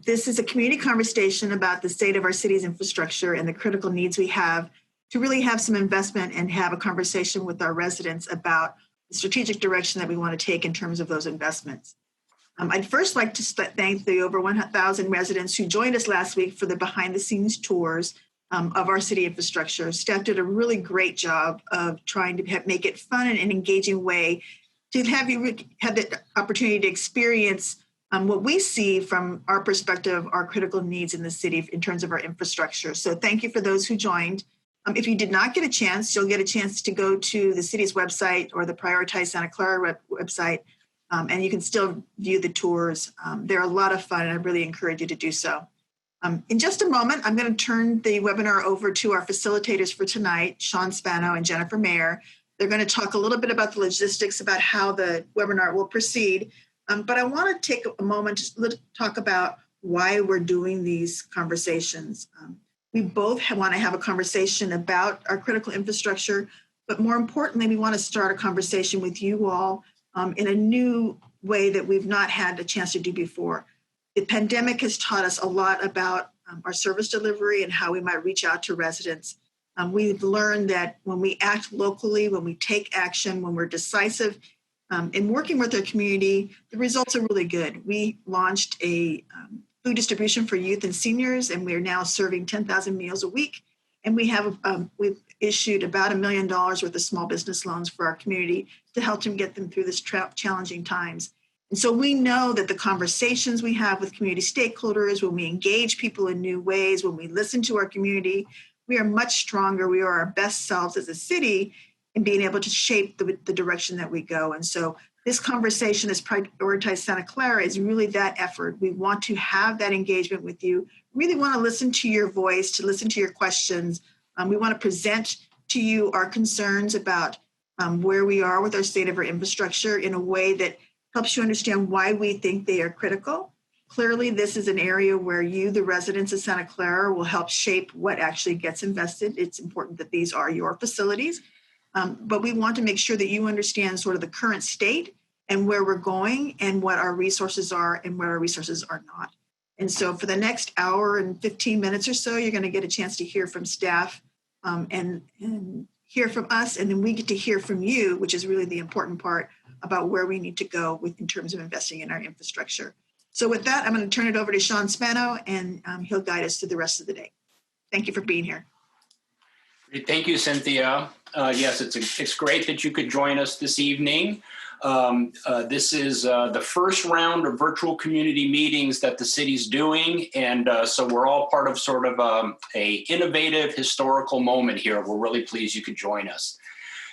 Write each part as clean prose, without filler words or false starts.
This is a community conversation about the state of our city's infrastructure and the critical needs we have to really have some investment and have a conversation with our residents about the strategic direction that we want to take in terms of those investments. I'd first like to thank the over 1,000 residents who joined us last week for the behind-the-scenes tours of our city infrastructure. Staff did a really great job of trying to make it fun and an engaging way to have you have the opportunity to experience what we see from our perspective, our critical needs in the city in terms of our infrastructure. So thank you for those who joined. If you did not get a chance, you'll get a chance to go to the city's website or the Prioritize Santa Clara website, and you can still view the tours. They're a lot of fun, and I really encourage you to do so. In just a moment, I'm going to turn the webinar over to our facilitators for tonight, Sean Spano and Jennifer Mayer. They're going to talk a little bit about the logistics about how the webinar will proceed. But I want to take a moment to talk about why we're doing these conversations. We both want to have a conversation about our critical infrastructure, but more importantly, we want to start a conversation with you all in a new way that we've not had a chance to do before. The pandemic has taught us a lot about our service delivery and how we might reach out to residents. We've learned that when we act locally, when we take action, when we're decisive in working with our community, the results are really good. We launched a food distribution for youth and seniors, and we're now serving 10,000 meals a week. And we've issued about $1 million worth of small business loans for our community to help them get them through this challenging times. And so we know that the conversations we have with community stakeholders, when we engage people in new ways, when we listen to our community, we are much stronger. We are our best selves as a city in being able to shape the direction that we go. And so this conversation, as Prioritize Santa Clara, is really that effort. We want to have that engagement with you, really want to listen to your voice, to listen to your questions. We want to present to you our concerns about where we are with our state of our infrastructure in a way that helps you understand why we think they are critical. Clearly, this is an area where you, the residents of Santa Clara, will help shape what actually gets invested. It's important that these are your facilities, but we want to make sure that you understand sort of the current state and where we're going and what our resources are and where our resources are not. And so for the next hour and 15 minutes or so, you're going to get a chance to hear from staff and hear from us, and then we get to hear from you, which is really the important part about where we need to go in terms of investing in our infrastructure. So with that, I'm going to turn it over to Sean Spano, and he'll guide us through the rest of the day. Thank you for being here. Thank you, Cynthia. Yes, it's great that you could join us this evening. This is the first round of virtual community meetings that the city's doing, and so we're all part of sort of a innovative historical moment here. We're really pleased you could join us.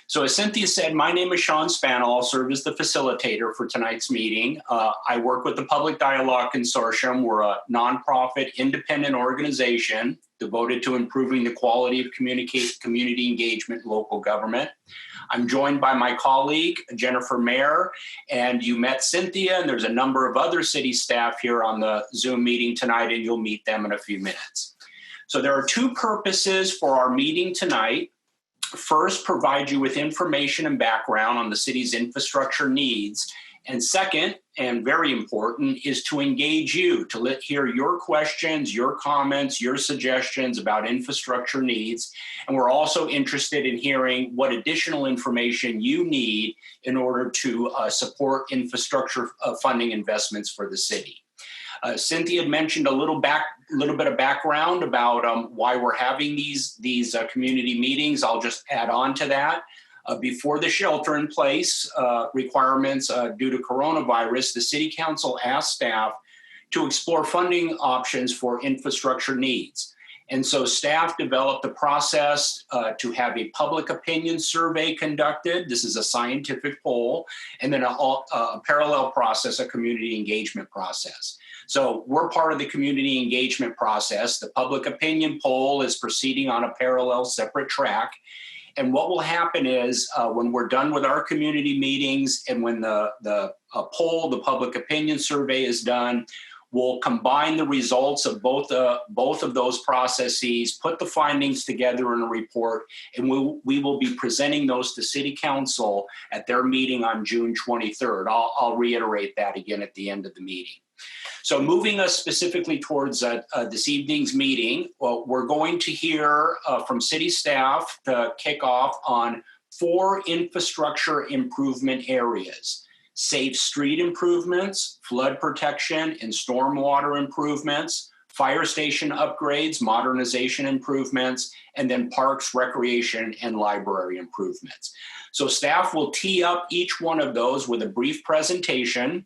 So as Cynthia said, my name is Sean Spano. I'll serve as the facilitator for tonight's meeting. I work with the Public Dialogue Consortium. We're a nonprofit independent organization devoted to improving the quality of community engagement in local government. I'm joined by my colleague, Jennifer Mayer, and you met Cynthia, and there's a number of other city staff here on the Zoom meeting tonight, and you'll meet them in a few minutes. So there are two purposes for our meeting tonight. First, provide you with information and background on the city's infrastructure needs. And second, and very important, is to engage you, to hear your questions, your comments, your suggestions about infrastructure needs. And we're also interested in hearing what additional information you need in order to support infrastructure funding investments for the city. Cynthia had mentioned a little bit of background about why we're having these community meetings. I'll just add on to that. Before the shelter-in-place requirements due to coronavirus, the City Council asked staff to explore funding options for infrastructure needs. And so staff developed a process to have a public opinion survey conducted. This is a scientific poll, and then a parallel process, a community engagement process. So we're part of the community engagement process. The public opinion poll is proceeding on a parallel separate track. And what will happen is when we're done with our community meetings and when the poll, the public opinion survey is done, we'll combine the results of both of those processes, put the findings together in a report, and we will be presenting those to City Council at their meeting on June 23rd. I'll reiterate that again at the end of the meeting. So moving us specifically towards this evening's meeting, well, we're going to hear from city staff to kick off on 4 infrastructure improvement areas: safe street improvements, flood protection and stormwater improvements, fire station upgrades, modernization improvements, and then parks, recreation, and library improvements. So staff will tee up each one of those with a brief presentation.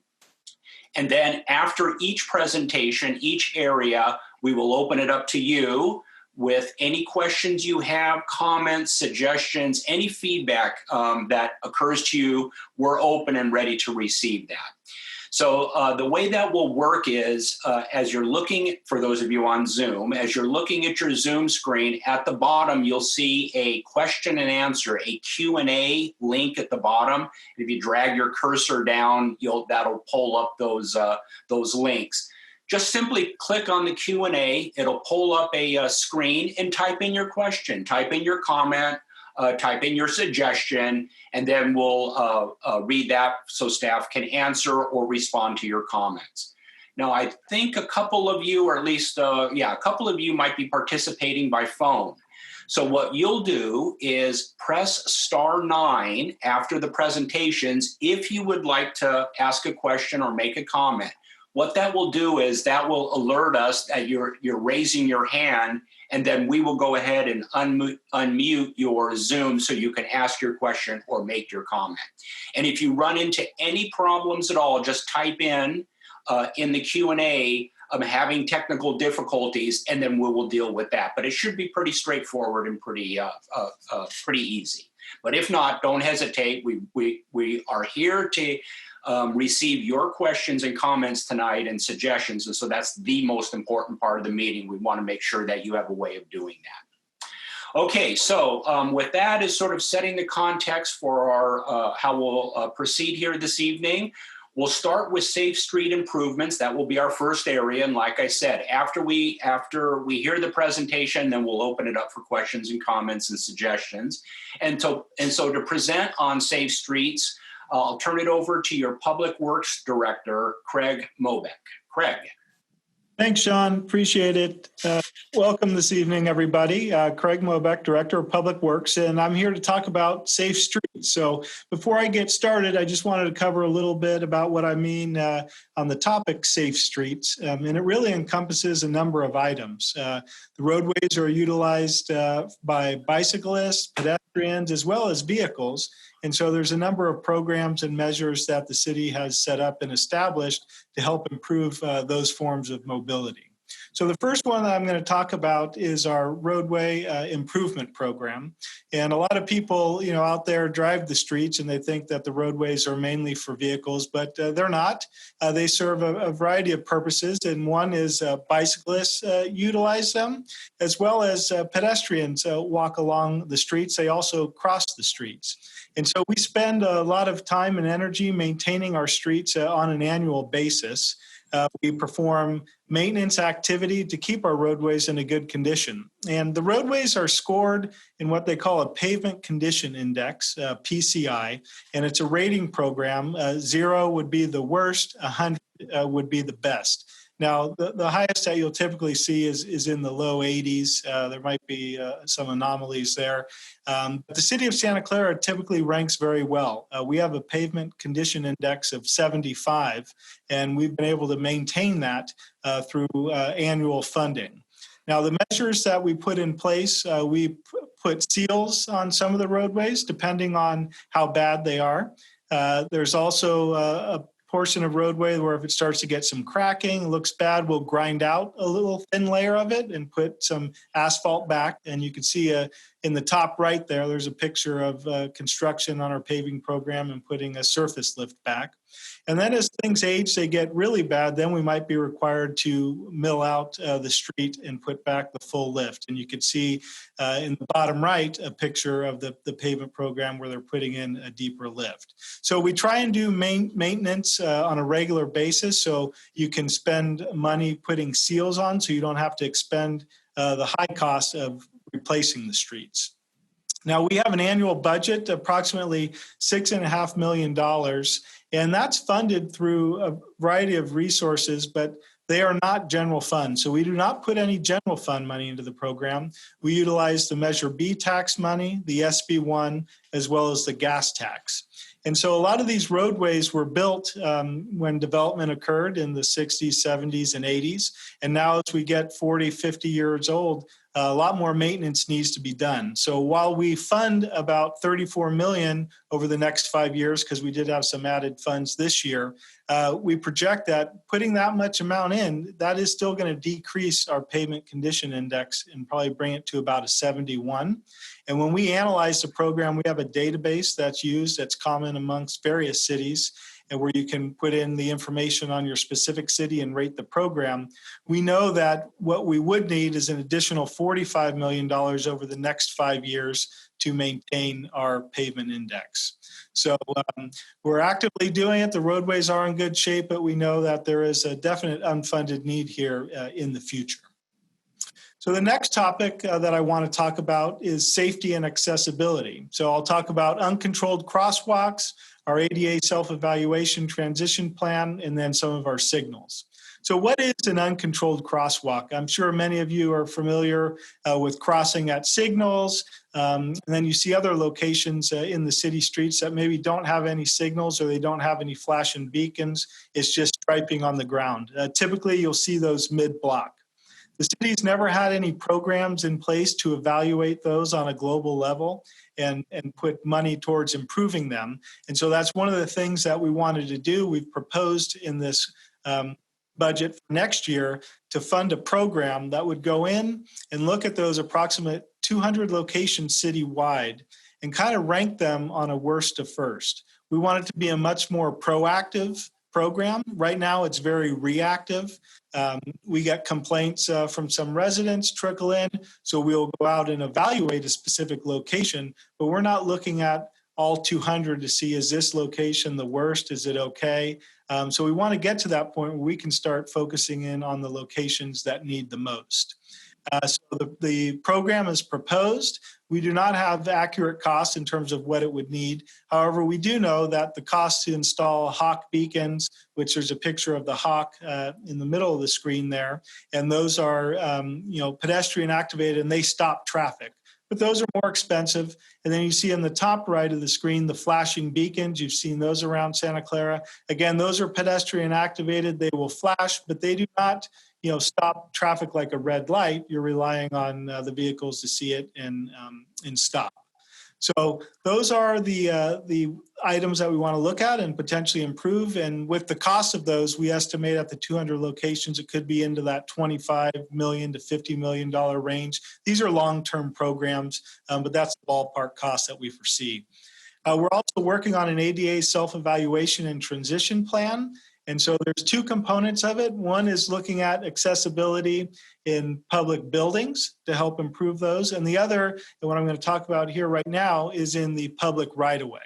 And then after each presentation, each area, we will open it up to you with any questions you have, comments, suggestions, any feedback that occurs to you. We're open and ready to receive that. So the way that will work is, as you're looking, for those of you on Zoom, as you're looking at your Zoom screen, at the bottom, you'll see a question and answer, a Q&A link at the bottom. If you drag your cursor down, that'll pull up those links. Just simply click on the Q&A. It'll pull up a screen and type in your question, type in your comment, type in your suggestion, and then we'll read that so staff can answer or respond to your comments. Now, I think a couple of you, or at least, a couple of you might be participating by phone. So what you'll do is press *9 after the presentations if you would like to ask a question or make a comment. What that will do is that will alert us that you're raising your hand, and then we will go ahead and unmute your Zoom so you can ask your question or make your comment. And if you run into any problems at all, just type in the Q&A, I'm having technical difficulties, and then we will deal with that. But it should be pretty straightforward and pretty easy. But if not, don't hesitate. We are here to receive your questions and comments tonight and suggestions. And so that's the most important part of the meeting. We want to make sure that you have a way of doing that. Okay, so with that is sort of setting the context for our how we'll proceed here this evening. We'll start with safe street improvements. That will be our first area. And like I said, after we hear the presentation, then we'll open it up for questions and comments and suggestions. And so to present on safe streets, I'll turn it over to your Public Works Director, Craig Mobeck. Craig. Thanks, Sean. Appreciate it. Welcome this evening, everybody. Craig Mobeck, Director of Public Works, and I'm here to talk about safe streets. So before I get started, I just wanted to cover a little bit about what I mean on the topic safe streets. And it really encompasses a number of items. The roadways are utilized by bicyclists, pedestrians, as well as vehicles. And so there's a number of programs and measures that the city has set up and established to help improve those forms of mobility. So the first one that I'm going to talk about is our roadway improvement program. And a lot of people, out there drive the streets and they think that the roadways are mainly for vehicles, but they're not. They serve a variety of purposes, and one is bicyclists utilize them, as well as pedestrians walk along the streets. They also cross the streets. And so we spend a lot of time and energy maintaining our streets on an annual basis. We perform maintenance activity to keep our roadways in a good condition. And the roadways are scored in what they call a pavement condition index, PCI, and it's a rating program. 0 would be the worst, 100 would be the best. Now, the highest that you'll typically see is in the low 80s. There might be some anomalies there. But the city of Santa Clara typically ranks very well. We have a pavement condition index of 75, and we've been able to maintain that through annual funding. Now, the measures that we put in place, we put seals on some of the roadways, depending on how bad they are. There's also a portion of roadway where if it starts to get some cracking, looks bad, we'll grind out a little thin layer of it and put some asphalt back. And you can see in the top right there's a picture of construction on our paving program and putting a surface lift back. And then as things age, they get really bad, then we might be required to mill out the street and put back the full lift. And you can see in the bottom right a picture of the pavement program where they're putting in a deeper lift. So we try and do maintenance on a regular basis so you can spend money putting seals on so you don't have to expend the high cost of replacing the streets. Now, we have an annual budget, approximately $6.5 million, and that's funded through a variety of resources, but they are not general fund. So we do not put any general fund money into the program. We utilize the Measure B tax money, the SB1, as well as the gas tax. And so a lot of these roadways were built when development occurred in the 60s, 70s, and 80s. And now as we get 40, 50 years old, a lot more maintenance needs to be done. So while we fund about $34 million over the next 5 years, because we did have some added funds this year, we project that putting that much amount in, that is still going to decrease our pavement condition index and probably bring it to about a 71. And when we analyze the program, we have a database that's used that's common amongst various cities, and where you can put in the information on your specific city and rate the program. We know that what we would need is an additional $45 million over the next 5 years to maintain our pavement index. So we're actively doing it. The roadways are in good shape, but we know that there is a definite unfunded need here in the future. So the next topic that I want to talk about is safety and accessibility. So I'll talk about uncontrolled crosswalks, our ADA self-evaluation transition plan, and then some of our signals. So what is an uncontrolled crosswalk? I'm sure many of you are familiar with crossing at signals, and then you see other locations in the city streets that maybe don't have any signals or they don't have any flashing beacons. It's just striping on the ground. Typically, you'll see those mid-block. The city's never had any programs in place to evaluate those on a global level and put money towards improving them. And so that's one of the things that we wanted to do. We've proposed in this budget for next year to fund a program that would go in and look at those approximate 200 locations citywide and kind of rank them on a worst to first. We want it to be a much more proactive program. Right now, it's very reactive. We get complaints from some residents trickle in, so we'll go out and evaluate a specific location, but we're not looking at all 200 to see, is this location the worst? Is it okay? So we want to get to that point where we can start focusing in on the locations that need the most. So the program is proposed. We do not have accurate costs in terms of what it would need. However, we do know that the cost to install hawk beacons, which there's a picture of the hawk in the middle of the screen there, and those are pedestrian activated and they stop traffic. But those are more expensive. And then you see in the top right of the screen the flashing beacons. You've seen those around Santa Clara. Again, those are pedestrian activated. They will flash, but they do not stop traffic like a red light. You're relying on the vehicles to see it and stop. So those are the items that we want to look at and potentially improve. And with the cost of those, we estimate at the 200 locations, it could be into that $25 million to $50 million range. These are long-term programs, but that's the ballpark cost that we foresee. We're also working on an ADA self-evaluation and transition plan. And so there's two components of it. One is looking at accessibility in public buildings to help improve those. And the other, and what I'm going to talk about here right now, is in the public right-of-way.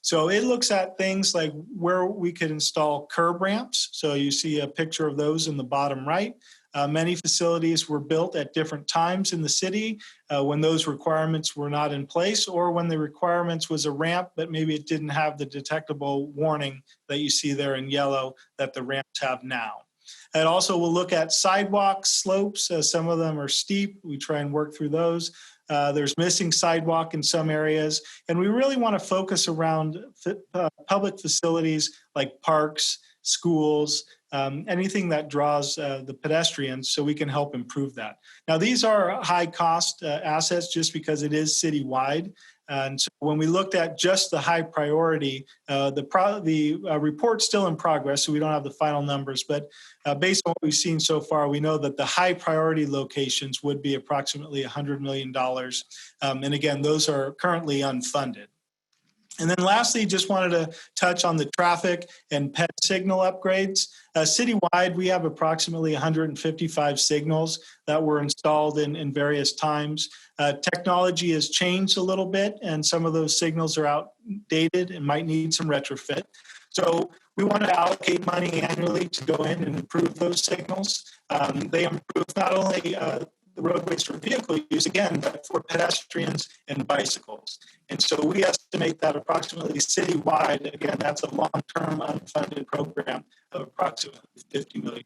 So it looks at things like where we could install curb ramps. So you see a picture of those in the bottom right. Many facilities were built at different times in the city when those requirements were not in place, or when the requirements was a ramp, but maybe it didn't have the detectable warning that you see there in yellow that the ramps have now. And also we'll look at sidewalks, slopes. Some of them are steep. We try and work through those. There's missing sidewalk in some areas. And we really want to focus around public facilities like parks, schools, anything that draws the pedestrians, so we can help improve that. Now, these are high cost assets just because it is citywide. And so when we looked at just the high priority, the report's still in progress, so we don't have the final numbers, but based on what we've seen so far, we know that the high priority locations would be approximately $100 million. And again, those are currently unfunded. And then lastly, just wanted to touch on the traffic and pet signal upgrades. Citywide, we have approximately 155 signals that were installed in various times. Technology has changed a little bit, and some of those signals are outdated and might need some retrofit. So we want to allocate money annually to go in and improve those signals. They improve not only the roadways for vehicle use, again, but for pedestrians and bicycles. And so we estimate that approximately citywide, again, that's a long-term unfunded program of approximately $50 million.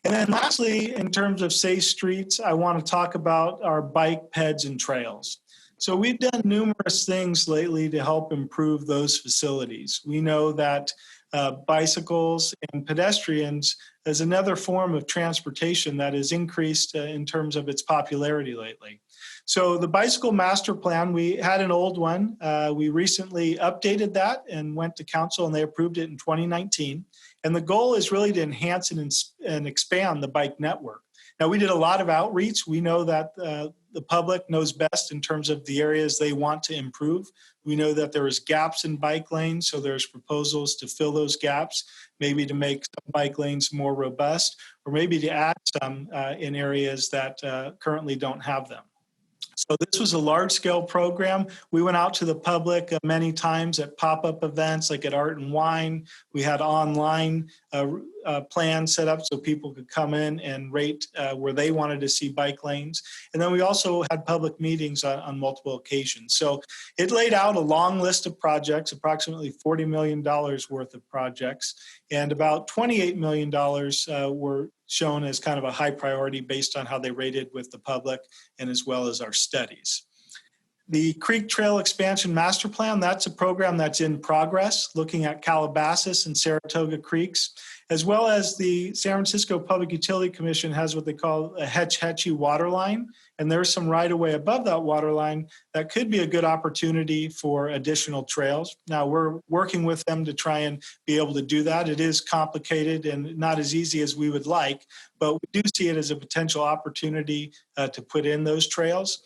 And then lastly, in terms of safe streets, I want to talk about our bike peds and trails. So we've done numerous things lately to help improve those facilities. We know that bicycles and pedestrians is another form of transportation that has increased in terms of its popularity lately. So the bicycle master plan, we had an old one. We recently updated that and went to council, and they approved it in 2019. And the goal is really to enhance and expand the bike network. Now, we did a lot of outreach. We know that the public knows best in terms of the areas they want to improve. We know that there is gaps in bike lanes, so there's proposals to fill those gaps, maybe to make some bike lanes more robust, or maybe to add some in areas that currently don't have them. So this was a large-scale program. We went out to the public many times at pop-up events like at Art and Wine. We had online plans set up so people could come in and rate where they wanted to see bike lanes. And then we also had public meetings on multiple occasions. So it laid out a long list of projects, approximately $40 million worth of projects, and about $28 million were shown as kind of a high priority based on how they rated with the public and as well as our studies. The Creek Trail Expansion Master Plan, that's a program that's in progress, looking at Calabasas and Saratoga Creeks, as well as the San Francisco Public Utility Commission has what they call a Hetch Hetchy water line. And there's some right-of-way above that water line that could be a good opportunity for additional trails. Now, we're working with them to try and be able to do that. It is complicated and not as easy as we would like, but we do see it as a potential opportunity to put in those trails.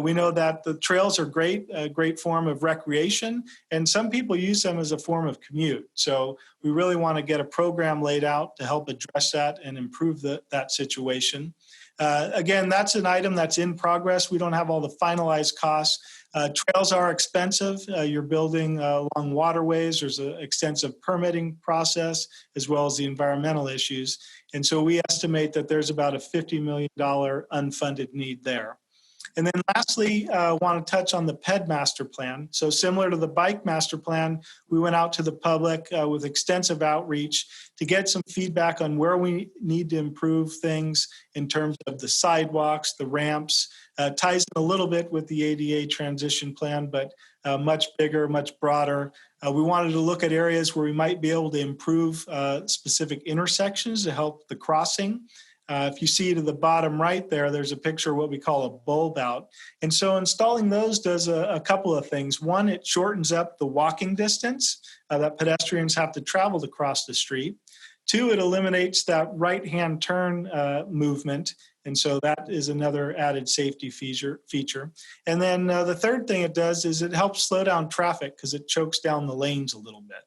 We know that the trails are great, a great form of recreation, and some people use them as a form of commute. So we really want to get a program laid out to help address that and improve that situation. Again, that's an item that's in progress. We don't have all the finalized costs. Trails are expensive. You're building along waterways. There's an extensive permitting process as well as the environmental issues. And so we estimate that there's about a $50 million unfunded need there. And then lastly, I want to touch on the PED master plan. So similar to the bike master plan, we went out to the public with extensive outreach to get some feedback on where we need to improve things in terms of the sidewalks, the ramps. Ties in a little bit with the ADA transition plan, but much bigger, much broader. We wanted to look at areas where we might be able to improve specific intersections to help the crossing. If you see to the bottom right there, there's a picture of what we call a bulb out. And so installing those does a couple of things. One, it shortens up the walking distance that pedestrians have to travel to cross the street. Two, it eliminates that right-hand turn movement. And so that is another added safety feature. And then the third thing it does is it helps slow down traffic because it chokes down the lanes a little bit.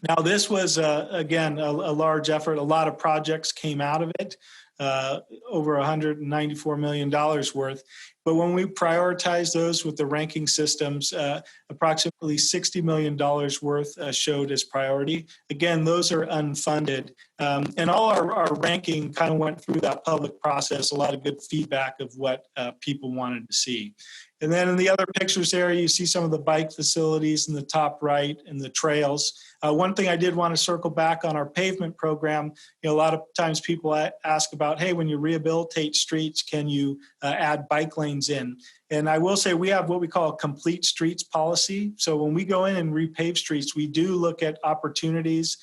Now, this was, again, a large effort. A lot of projects came out of it, over $194 million worth. But when we prioritize those with the ranking systems, approximately $60 million worth showed as priority. Again, those are unfunded. And all our ranking kind of went through that public process, a lot of good feedback of what people wanted to see. And then in the other pictures there, you see some of the bike facilities in the top right and the trails. One thing I did want to circle back on our pavement program, a lot of times people ask about, hey, when you rehabilitate streets, can you add bike lanes in? And I will say we have what we call a complete streets policy. So when we go in and repave streets, we do look at opportunities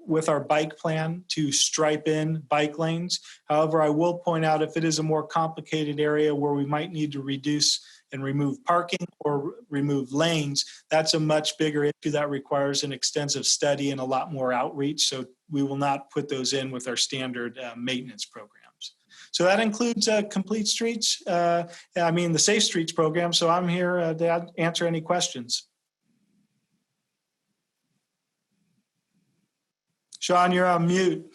with our bike plan to stripe in bike lanes. However, I will point out if it is a more complicated area where we might need to reduce and remove parking or remove lanes, that's a much bigger issue that requires an extensive study and a lot more outreach. So we will not put those in with our standard maintenance programs. So that includes complete streets, the Safe Streets program. So I'm here to answer any questions. Sean, you're on mute.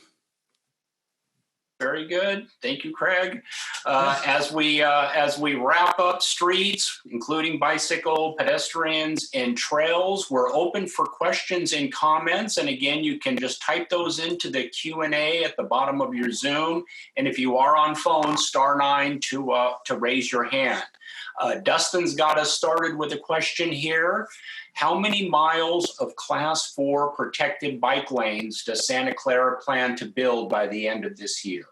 Very good. Thank you, Craig. As we wrap up streets, including bicycle, pedestrians, and trails, we're open for questions and comments. And again, you can just type those into the Q&A at the bottom of your Zoom. And if you are on phone, *9 to raise your hand. Dustin's got us started with a question here. How many miles of Class 4 protected bike lanes does Santa Clara plan to build by the end of this year?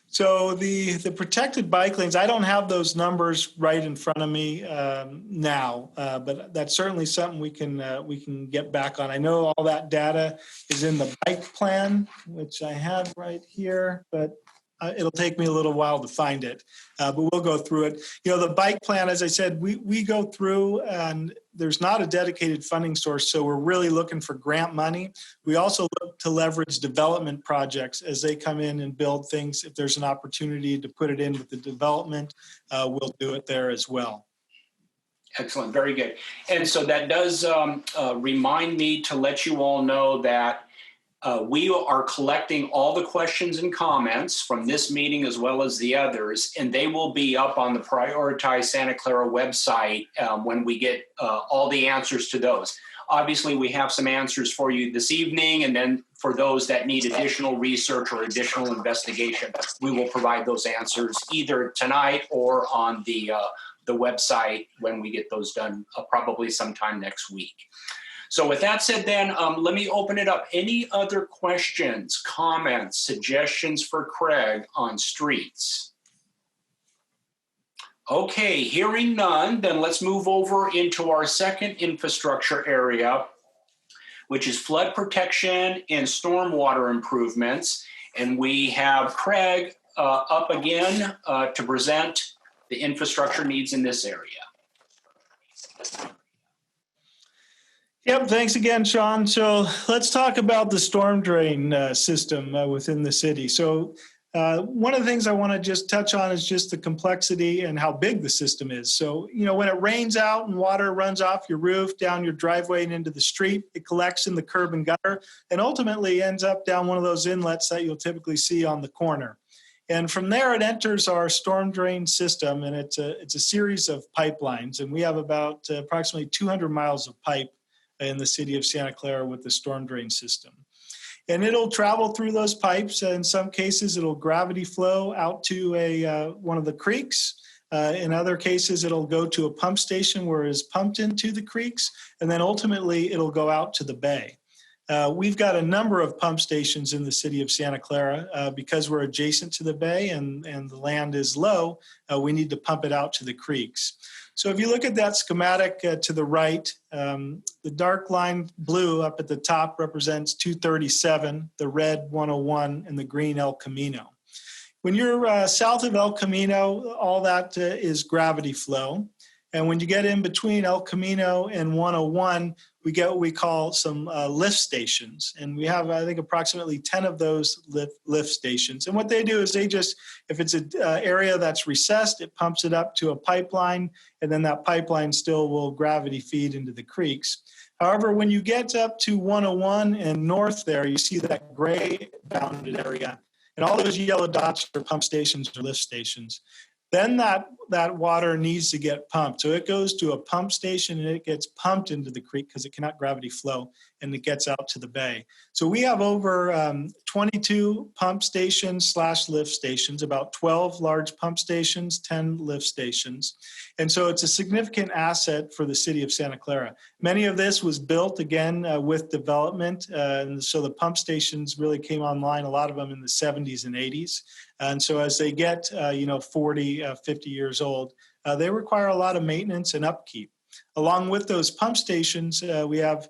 So the protected bike lanes, I don't have those numbers right in front of me now, but that's certainly something we can get back on. I know all that data is in the bike plan, which I have right here, but it'll take me a little while to find it, but we'll go through it. The bike plan, as I said, we go through, and there's not a dedicated funding source, so we're really looking for grant money. We also look to leverage development projects as they come in and build things. If there's an opportunity to put it in with the development, we'll do it there as well. Excellent, very good. And so that does remind me to let you all know that we are collecting all the questions and comments from this meeting as well as the others, and they will be up on the Prioritize Santa Clara website when we get all the answers to those. Obviously, we have some answers for you this evening, and then for those that need additional research or additional investigation, we will provide those answers either tonight or on the website when we get those done, probably sometime next week. So with that said, then, let me open it up. Any other questions, comments, suggestions for Craig on streets? Okay, hearing none, then let's move over into our second infrastructure area, which is flood protection and stormwater improvements. And we have Craig up again to present the infrastructure needs in this area. Yep, thanks again, Sean. So let's talk about the storm drain system within the city. So one of the things I want to just touch on is just the complexity and how big the system is. So, when it rains out and water runs off your roof, down your driveway and into the street, it collects in the curb and gutter and ultimately ends up down one of those inlets that you'll typically see on the corner. And from there, it enters our storm drain system, and it's a series of pipelines. And we have about approximately 200 miles of pipe in the city of Santa Clara with the storm drain system. And it'll travel through those pipes. In some cases, it'll gravity flow out to one of the creeks. In other cases, it'll go to a pump station where it's pumped into the creeks, and then ultimately it'll go out to the bay. We've got a number of pump stations in the city of Santa Clara because we're adjacent to the bay and the land is low. We need to pump it out to the creeks. So if you look at that schematic to the right, the dark line blue up at the top represents 237, the red 101, and the green El Camino. When you're south of El Camino, all that is gravity flow. And when you get in between El Camino and 101, we get what we call some lift stations. And we have, I think, approximately 10 of those lift stations. And what they do is if it's an area that's recessed, it pumps it up to a pipeline, and then that pipeline still will gravity feed into the creeks. However, when you get up to 101 and north there, you see that gray bounded area. And all those yellow dots are pump stations or lift stations. Then that water needs to get pumped. So it goes to a pump station and it gets pumped into the creek because it cannot gravity flow, and it gets out to the bay. So we have over 22 pump stations / lift stations, about 12 large pump stations, 10 lift stations. And so it's a significant asset for the city of Santa Clara. Many of this was built, again, with development. And so the pump stations really came online, a lot of them in the 70s and 80s. And so as they get, 40, 50 years old, they require a lot of maintenance and upkeep. Along with those pump stations, we have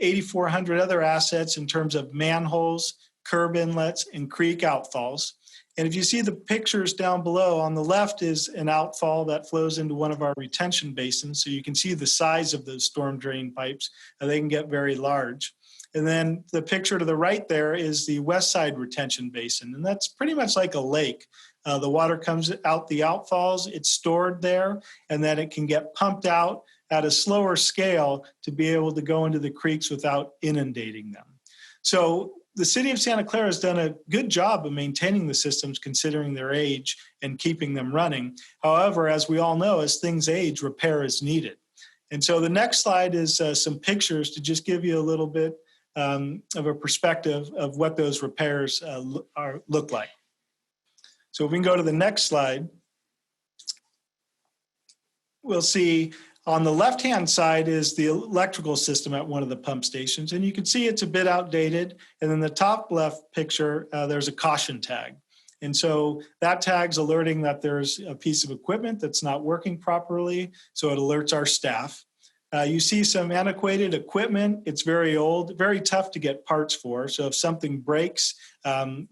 8,400 other assets in terms of manholes, curb inlets, and creek outfalls. And if you see the pictures down below, on the left is an outfall that flows into one of our retention basins. So you can see the size of those storm drain pipes. They can get very large. And then the picture to the right there is the west side retention basin. And that's pretty much like a lake. The water comes out the outfalls, it's stored there, and then it can get pumped out at a slower scale to be able to go into the creeks without inundating them. So the city of Santa Clara has done a good job of maintaining the systems considering their age and keeping them running. However, as we all know, as things age, repair is needed. And so the next slide is some pictures to just give you a little bit of a perspective of what those repairs look like. So if we can go to the next slide, we'll see on the left-hand side is the electrical system at one of the pump stations. And you can see it's a bit outdated. And in the top left picture, there's a caution tag. And so that tag's alerting that there's a piece of equipment that's not working properly. So it alerts our staff. You see some antiquated equipment. It's very old, very tough to get parts for. So if something breaks,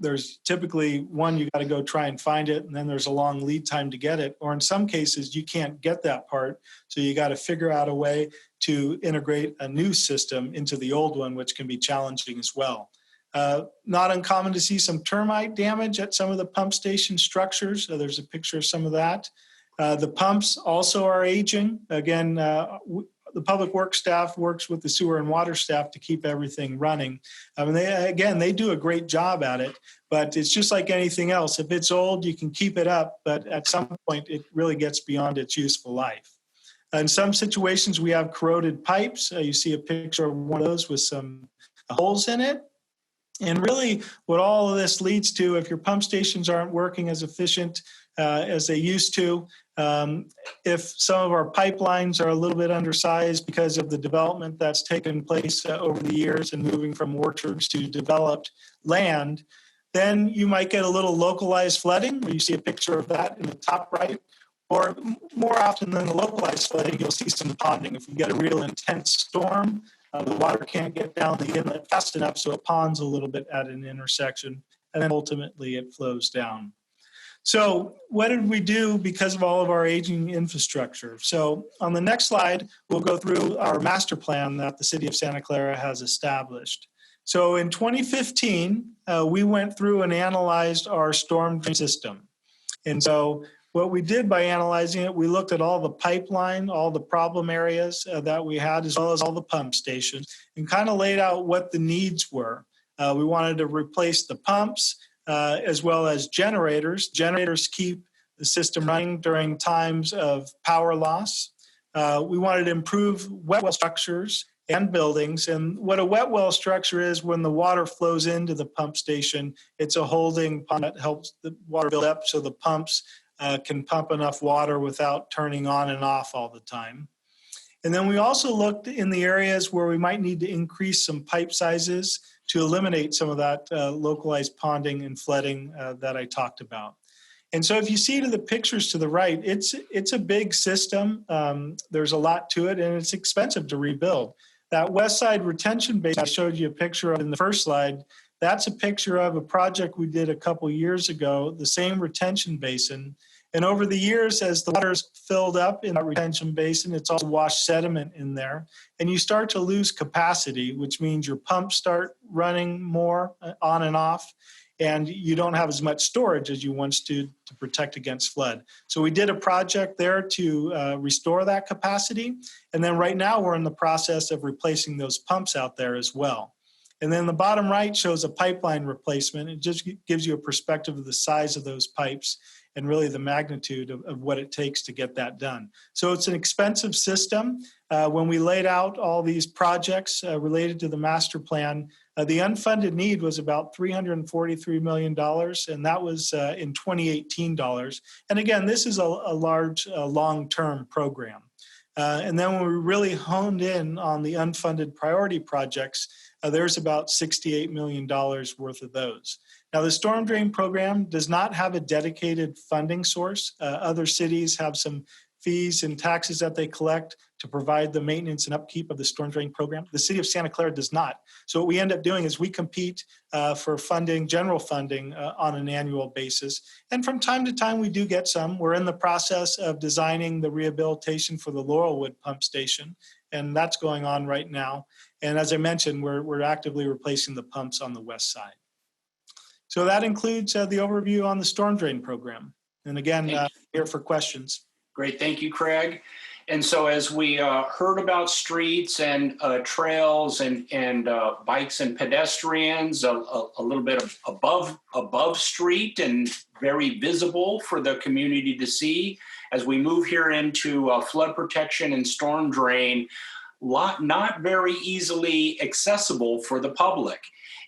there's typically one, you got to go try and find it, and then there's a long lead time to get it. Or in some cases, you can't get that part. So you got to figure out a way to integrate a new system into the old one, which can be challenging as well. Not uncommon to see some termite damage at some of the pump station structures. So there's a picture of some of that. The pumps also are aging. Again, the public works staff works with the sewer and water staff to keep everything running. They do a great job at it, but it's just like anything else. If it's old, you can keep it up, but at some point it really gets beyond its useful life. In some situations, we have corroded pipes. You see a picture of one of those with some holes in it. And really what all of this leads to, if your pump stations aren't working as efficient as they used to, if some of our pipelines are a little bit undersized because of the development that's taken place over the years and moving from orchards to developed land, then you might get a little localized flooding, where you see a picture of that in the top right. Or more often than the localized flooding, you'll see some ponding. If you get a real intense storm, the water can't get down the inlet fast enough, so it ponds a little bit at an intersection, and then ultimately it flows down. So what did we do because of all of our aging infrastructure? So on the next slide, we'll go through our master plan that the city of Santa Clara has established. So in 2015, we went through and analyzed our storm drain system. And so what we did by analyzing it, we looked at all the pipeline, all the problem areas that we had, as well as all the pump stations, and kind of laid out what the needs were. We wanted to replace the pumps, as well as generators. Generators keep the system running during times of power loss. We wanted to improve wet well structures and buildings. And what a wet well structure is, when the water flows into the pump station, it's a holding pond that helps the water build up so the pumps can pump enough water without turning on and off all the time. And then we also looked in the areas where we might need to increase some pipe sizes to eliminate some of that localized ponding and flooding that I talked about. And so if you see to the pictures to the right, it's a big system. There's a lot to it, and it's expensive to rebuild. That west side retention basin I showed you a picture of in the first slide, that's a picture of a project we did a couple years ago, the same retention basin. And over the years, as the water's filled up in that retention basin, it's also washed sediment in there. And you start to lose capacity, which means your pumps start running more on and off, and you don't have as much storage as you once did to protect against flood. So we did a project there to restore that capacity. And then right now we're in the process of replacing those pumps out there as well. And then the bottom right shows a pipeline replacement. It just gives you a perspective of the size of those pipes and really the magnitude of what it takes to get that done. So it's an expensive system. When we laid out all these projects related to the master plan, the unfunded need was about $343 million, and that was in 2018 dollars. And again, this is a large, long-term program. And then when we really honed in on the unfunded priority projects, there's about $68 million worth of those. Now, the storm drain program does not have a dedicated funding source. Other cities have some fees and taxes that they collect to provide the maintenance and upkeep of the storm drain program. The city of Santa Clara does not. So what we end up doing is we compete for funding, general funding, on an annual basis. And from time to time, we do get some. We're in the process of designing the rehabilitation for the Laurelwood pump station, and that's going on right now. And as I mentioned, we're actively replacing the pumps on the west side. So that includes the overview on the storm drain program. And again, here for questions. Great, thank you, Craig. And so as we heard about streets and trails and bikes and pedestrians, a little bit of above street and very visible for the community to see, as we move here into flood protection and storm drain, not very easily accessible for the public.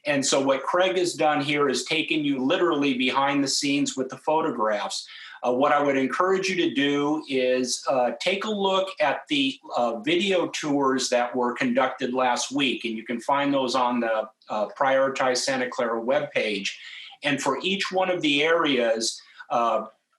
And so what Craig has done here is taken you literally behind the scenes with the photographs. What I would encourage you to do is take a look at the video tours that were conducted last week, and you can find those on the Prioritize Santa Clara webpage. And for each one of the areas,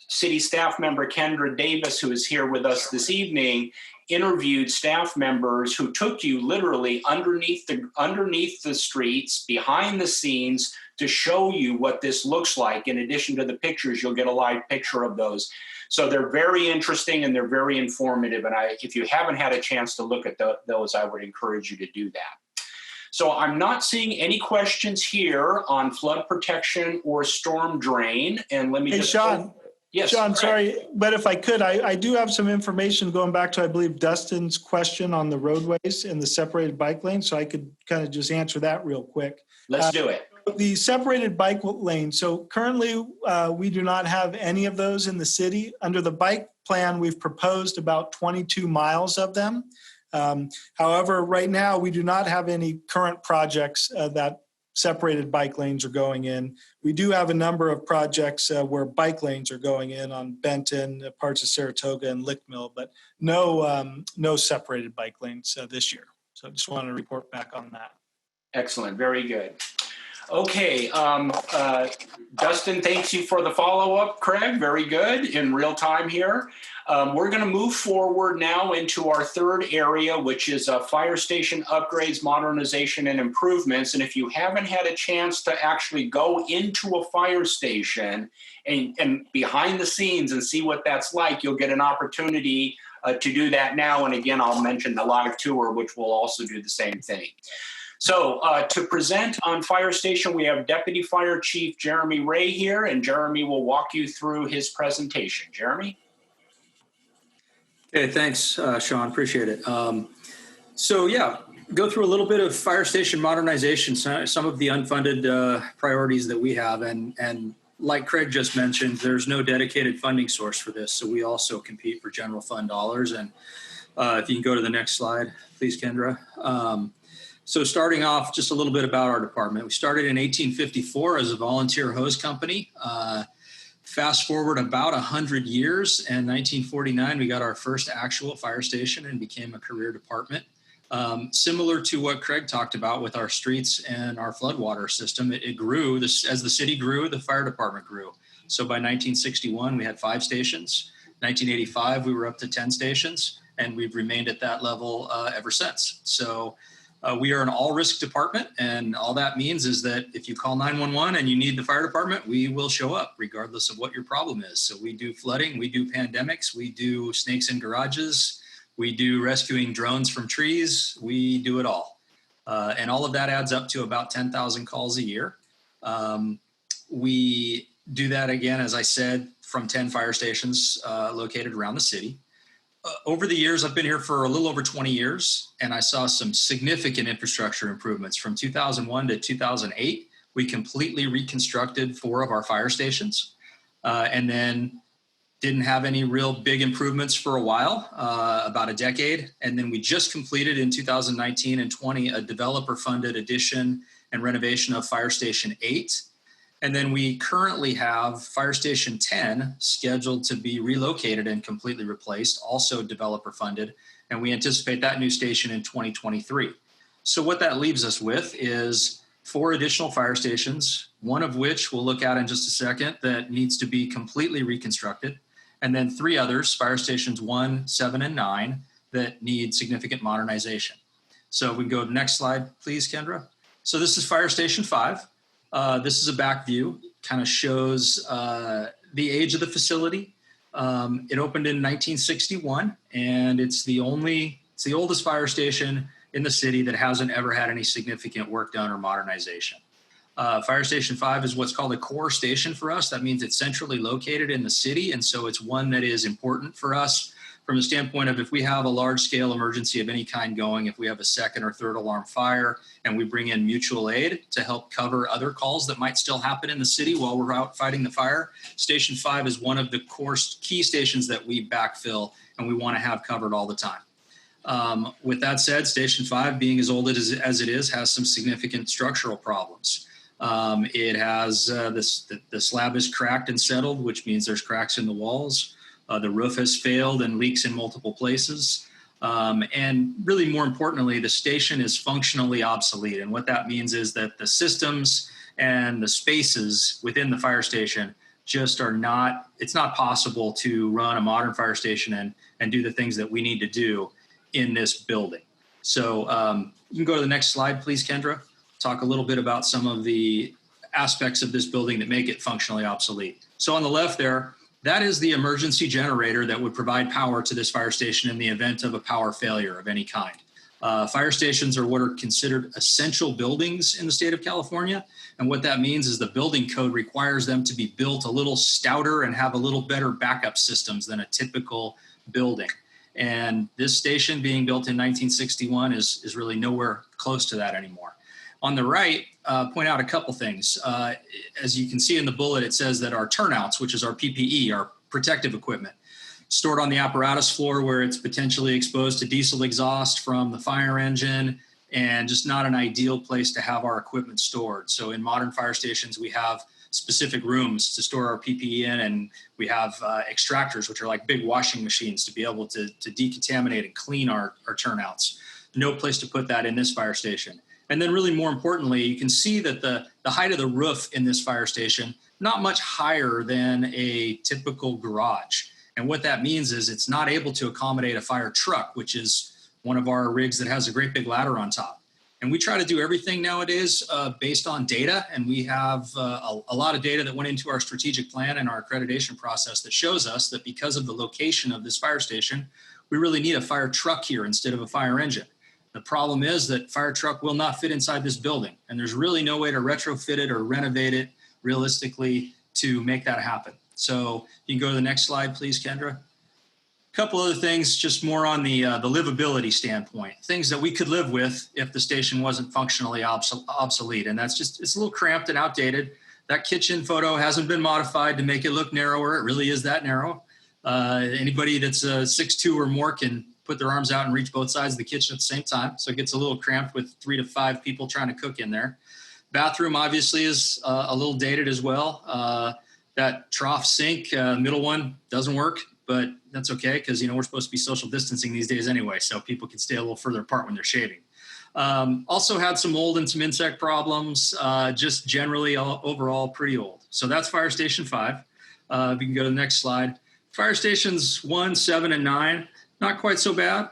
City staff member Kendra Davis, who is here with us this evening, interviewed staff members who took you literally underneath the streets, behind the scenes, to show you what this looks like. In addition to the pictures, you'll get a live picture of those. So they're very interesting and they're very informative. And if you haven't had a chance to look at those, I would encourage you to do that. So I'm not seeing any questions here on flood protection or storm drain. And let me Hey, just— Sean. Yes. Sean, sorry, but if I could, I do have some information going back to, I believe, Dustin's question on the roadways and the separated bike lanes. So I could kind of just answer that real quick. Let's do it. The separated bike lane. So currently, we do not have any of those in the city. Under the bike plan, we've proposed about 22 miles of them. However, right now, we do not have any current projects that separated bike lanes are going in. We do have a number of projects where bike lanes are going in on Benton, parts of Saratoga and Lick Mill, but no separated bike lanes this year. So I just wanted to report back on that. Excellent. Very good. Okay. Dustin, thanks you for the follow-up, Craig. Very good in real time here. We're going to move forward now into our third area, which is fire station upgrades, modernization, and improvements. And if you haven't had a chance to actually go into a fire station and behind the scenes and see what that's like, you'll get an opportunity to do that now. And again, I'll mention the live tour, which will also do the same thing. So to present on Fire Station, we have Deputy Fire Chief Jeremy Ray here, and Jeremy will walk you through his presentation. Jeremy? Okay, thanks, Sean. Appreciate it. So yeah, go through a little bit of fire station modernization, some of the unfunded priorities that we have. And like Craig just mentioned, there's no dedicated funding source for this. So we also compete for general fund dollars. And if you can go to the next slide, please, Kendra. So starting off, just a little bit about our department. We started in 1854 as a volunteer hose company. Fast forward about 100 years, and 1949, we got our first actual fire station and became a career department. Similar to what Craig talked about with our streets and our floodwater system, it grew. As the city grew, the fire department grew. So by 1961, we had 5 stations. 1985, we were up to 10 stations, and we've remained at that level ever since. So we are an all-risk department, and all that means is that if you call 911 and you need the fire department, we will show up regardless of what your problem is. So we do flooding, we do pandemics, we do snakes in garages, we do rescuing drones from trees, we do it all. And all of that adds up to about 10,000 calls a year. We do that, again, as I said, from 10 fire stations located around the city. Over the years, I've been here for a little over 20 years, and I saw some significant infrastructure improvements. From 2001 to 2008, we completely reconstructed 4 of our fire stations, and then didn't have any real big improvements for a while, about a decade. And then we just completed in 2019 and 20 a developer-funded addition and renovation of Fire Station 8. And then we currently have Fire Station 10 scheduled to be relocated and completely replaced, also developer funded. And we anticipate that new station in 2023. So what that leaves us with is 4 additional fire stations, one of which we'll look at in just a second, that needs to be completely reconstructed. And then 3 others, Fire Stations 1, 7, and 9, that need significant modernization. So we can go to the next slide, please, Kendra. So this is Fire Station 5. This is a back view, kind of shows the age of the facility. It opened in 1961, and it's the oldest fire station in the city that hasn't ever had any significant work done or modernization. Fire Station 5 is what's called a core station for us. That means it's centrally located in the city, and so it's one that is important for us from the standpoint of if we have a large scale emergency of any kind going, if we have a second or third alarm fire and we bring in mutual aid to help cover other calls that might still happen in the city while we're out fighting the fire, Station 5 is one of the core key stations that we backfill and we want to have covered all the time. With that said, Station 5, being as old as it is, has some significant structural problems. It has the slab is cracked and settled, which means there's cracks in the walls. The roof has failed and leaks in multiple places. And really more importantly, the station is functionally obsolete. And what that means is that the systems and the spaces within the fire station just are not, it's not possible to run a modern fire station and do the things that we need to do in this building. So you can go to the next slide, please, Kendra. Talk a little bit about some of the aspects of this building that make it functionally obsolete. So on the left there, that is the emergency generator that would provide power to this fire station in the event of a power failure of any kind. Fire stations are what are considered essential buildings in the state of California. And what that means is the building code requires them to be built a little stouter and have a little better backup systems than a typical building. And this station being built in 1961 is really nowhere close to that anymore. On the right, point out a couple things. As you can see in the bullet, it says that our turnouts, which is our PPE, our protective equipment, stored on the apparatus floor where it's potentially exposed to diesel exhaust from the fire engine and just not an ideal place to have our equipment stored. So in modern fire stations, we have specific rooms to store our PPE in, and we have extractors, which are like big washing machines to be able to decontaminate and clean our turnouts. No place to put that in this fire station. And then really more importantly, you can see that the height of the roof in this fire station, not much higher than a typical garage. And what that means is it's not able to accommodate a fire truck, which is one of our rigs that has a great big ladder on top. And we try to do everything nowadays based on data. And we have a lot of data that went into our strategic plan and our accreditation process that shows us that because of the location of this fire station, we really need a fire truck here instead of a fire engine. The problem is that fire truck will not fit inside this building. And there's really no way to retrofit it or renovate it realistically to make that happen. So you can go to the next slide, please, Kendra. A couple other things, just more on the livability standpoint, things that we could live with if the station wasn't functionally obsolete. And that's just, it's a little cramped and outdated. That kitchen photo hasn't been modified to make it look narrower. It really is that narrow. Anybody that's 6'2" or more can put their arms out and reach both sides of the kitchen at the same time. So it gets a little cramped with 3 to 5 people trying to cook in there. Bathroom obviously is a little dated as well. That trough sink, middle one, doesn't work, but that's okay because, you know, we're supposed to be social distancing these days anyway, so people can stay a little further apart when they're shaving. Also had some mold and some insect problems, just generally overall pretty old. So that's Fire Station 5. We can go to the next slide. Fire Stations 1, 7, and 9. Not quite so bad.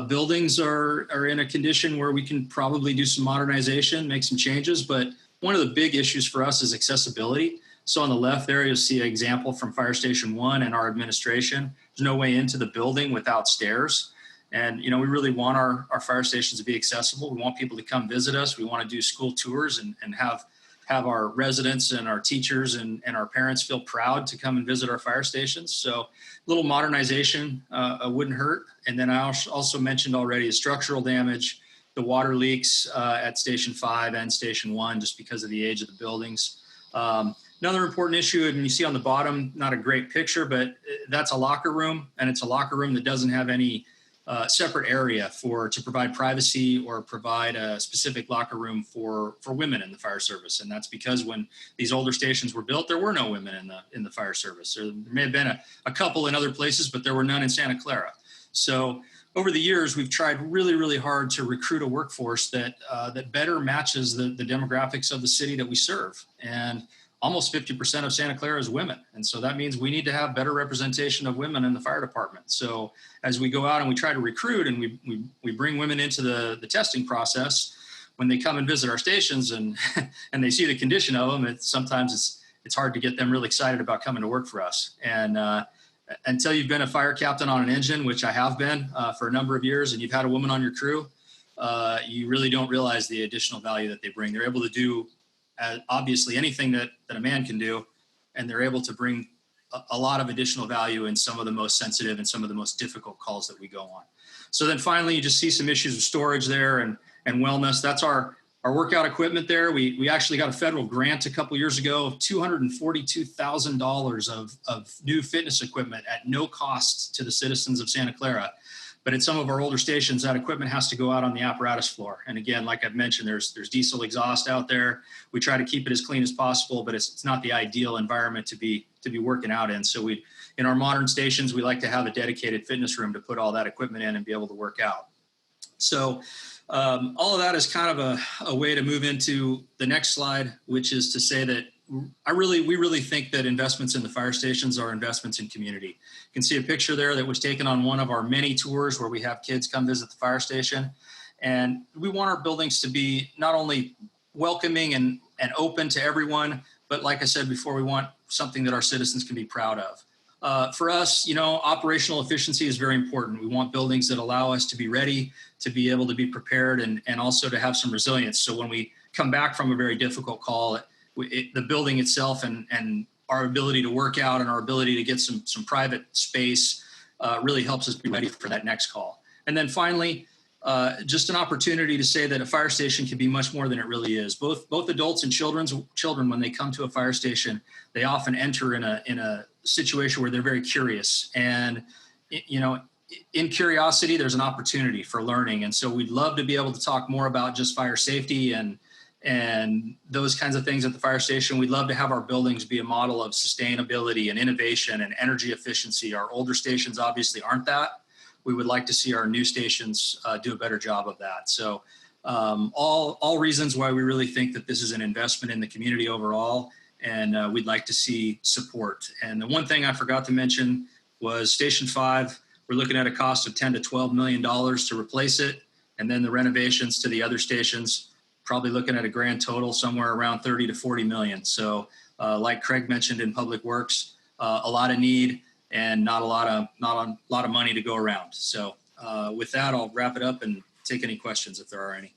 Buildings are in a condition where we can probably do some modernization, make some changes, but one of the big issues for us is accessibility. So on the left there, you'll see an example from Fire Station 1 and our administration. There's no way into the building without stairs. And, you know, we really want our fire stations to be accessible. We want people to come visit us. We want to do school tours and have our residents and our teachers and our parents feel proud to come and visit our fire stations. So a little modernization wouldn't hurt. And then I also mentioned already the structural damage, the water leaks at Station 5 and Station 1 just because of the age of the buildings. Another important issue, and you see on the bottom, not a great picture, but that's a locker room, and it's a locker room that doesn't have any separate area to provide privacy or provide a specific locker room for women in the fire service. And that's because when these older stations were built, there were no women in the fire service. There may have been a couple in other places, but there were none in Santa Clara. So over the years, we've tried really, really hard to recruit a workforce that better matches the demographics of the city that we serve. And almost 50% of Santa Clara is women. And so that means we need to have better representation of women in the fire department. So as we go out and we try to recruit and we bring women into the testing process, when they come and visit our stations and they see the condition of them, sometimes it's hard to get them really excited about coming to work for us. And until you've been a fire captain on an engine, which I have been for a number of years, and you've had a woman on your crew, you really don't realize the additional value that they bring. They're able to do obviously anything that a man can do, and they're able to bring a lot of additional value in some of the most sensitive and some of the most difficult calls that we go on. So then finally, you just see some issues with storage there and wellness. That's our workout equipment there. We actually got a federal grant a couple years ago of $242,000 of new fitness equipment at no cost to the citizens of Santa Clara. But at some of our older stations, that equipment has to go out on the apparatus floor. And again, like I've mentioned, there's diesel exhaust out there. We try to keep it as clean as possible, but it's not the ideal environment to be working out in. So in our modern stations, we like to have a dedicated fitness room to put all that equipment in and be able to work out. So all of that is kind of a way to move into the next slide, which is to say that we really think that investments in the fire stations are investments in community. You can see a picture there that was taken on one of our many tours where we have kids come visit the fire station. And we want our buildings to be not only welcoming and open to everyone, but like I said before, we want something that our citizens can be proud of. For us, operational efficiency is very important. We want buildings that allow us to be ready, to be able to be prepared, and also to have some resilience. So when we come back from a very difficult call, the building itself and our ability to work out and our ability to get some private space really helps us be ready for that next call. And then finally, just an opportunity to say that a fire station can be much more than it really is. Both adults and children, when they come to a fire station, they often enter in a situation where they're very curious. And, in curiosity, there's an opportunity for learning. And so we'd love to be able to talk more about just fire safety and those kinds of things at the fire station. We'd love to have our buildings be a model of sustainability and innovation and energy efficiency. Our older stations obviously aren't that. We would like to see our new stations do a better job of that. So all reasons why we really think that this is an investment in the community overall, and we'd like to see support. And the one thing I forgot to mention was Station 5. We're looking at a cost of $10 to $12 million to replace it. And then the renovations to the other stations, probably looking at a grand total somewhere around 30 to 40 million. So like Craig mentioned in Public Works, a lot of need and not a lot of money to go around. So with that, I'll wrap it up and take any questions if there are any.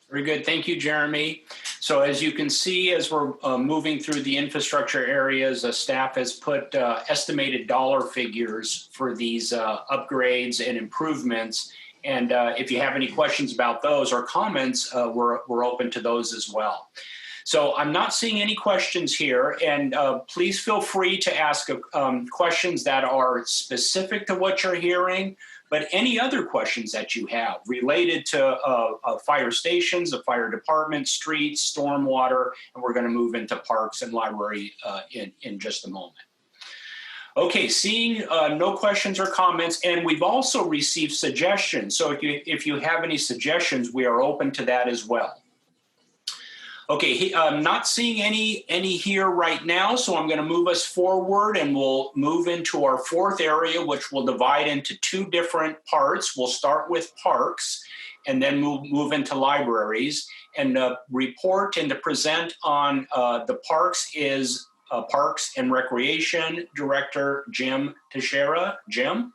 Very good. Thank you, Jeremy. So as you can see, as we're moving through the infrastructure areas, staff has put estimated dollar figures for these upgrades and improvements. And if you have any questions about those or comments, we're open to those as well. So I'm not seeing any questions here, and please feel free to ask questions that are specific to what you're hearing, but any other questions that you have related to fire stations, the fire department, streets, stormwater, and we're going to move into parks and library in just a moment. Okay, seeing no questions or comments, and we've also received suggestions. So if you have any suggestions, we are open to that as well. Okay, I'm not seeing any here right now, so I'm going to move us forward, and we'll move into our fourth area, which we'll divide into two different parts. We'll start with parks, and then move into libraries. And report and to present on the parks is Parks and Recreation Director Jim Teixeira. Jim?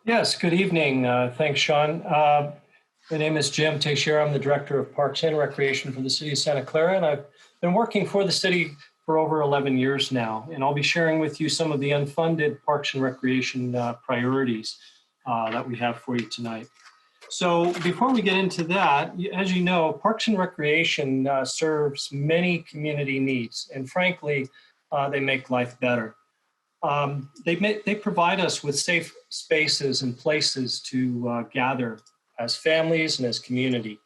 Yes, good evening. Thanks, Sean. My name is Jim Teixeira. I'm the Director of Parks and Recreation for the City of Santa Clara, and I've been working for the city for over 11 years now. And I'll be sharing with you some of the unfunded Parks and Recreation priorities that we have for you tonight. So before we get into that, as you know, Parks and Recreation serves many community needs, and frankly, they make life better. They provide us with safe spaces and places to gather as families and as community.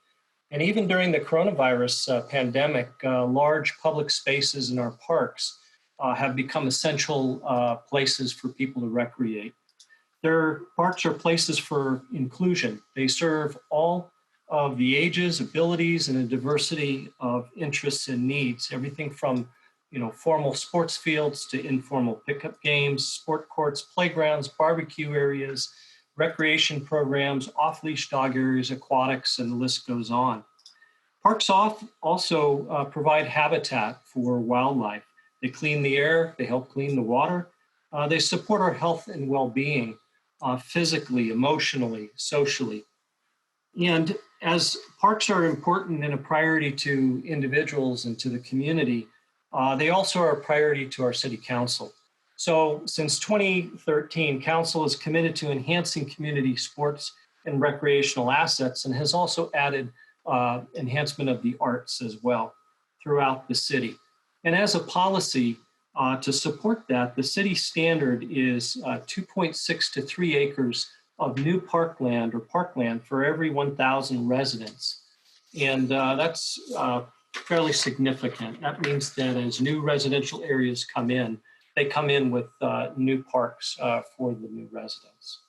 And even during the coronavirus pandemic, large public spaces in our parks have become essential places for people to recreate. Their parks are places for inclusion. They serve all of the ages, abilities, and a diversity of interests and needs, everything from formal sports fields to informal pickup games, sport courts, playgrounds, barbecue areas, recreation programs, off-leash dog areas, aquatics, and the list goes on. Parks also provide habitat for wildlife. They clean the air, they help clean the water. They support our health and well-being physically, emotionally, socially. And as parks are important and a priority to individuals and to the community, They also are a priority to our city council. So since 2013, council is committed to enhancing community sports and recreational assets and has also added enhancement of the arts as well throughout the city. And as a policy to support that, the city standard is 2.6 to 3 acres of new parkland or parkland for every 1,000 residents. And that's fairly significant. That means that as new residential areas come in, they come in with new parks for the new residents.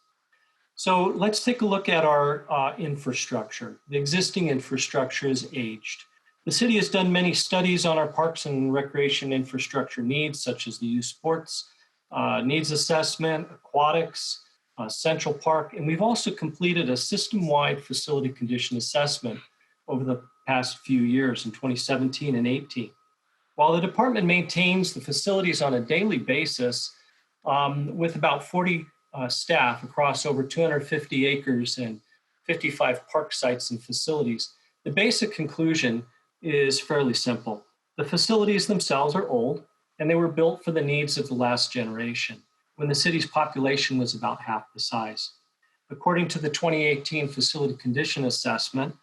So let's take a look at our infrastructure. The existing infrastructure is aged. The city has done many studies on our parks and recreation infrastructure needs, such as the youth sports needs assessment, aquatics, Central Park, and we've also completed a system-wide facility condition assessment over the past few years in 2017 and 18. While the department maintains the facilities on a daily basis with about 40 staff across over 250 acres and 55 park sites and facilities, the basic conclusion is fairly simple. The facilities themselves are old and they were built for the needs of the last generation when the city's population was about half the size. According to the 2018 facility condition assessment,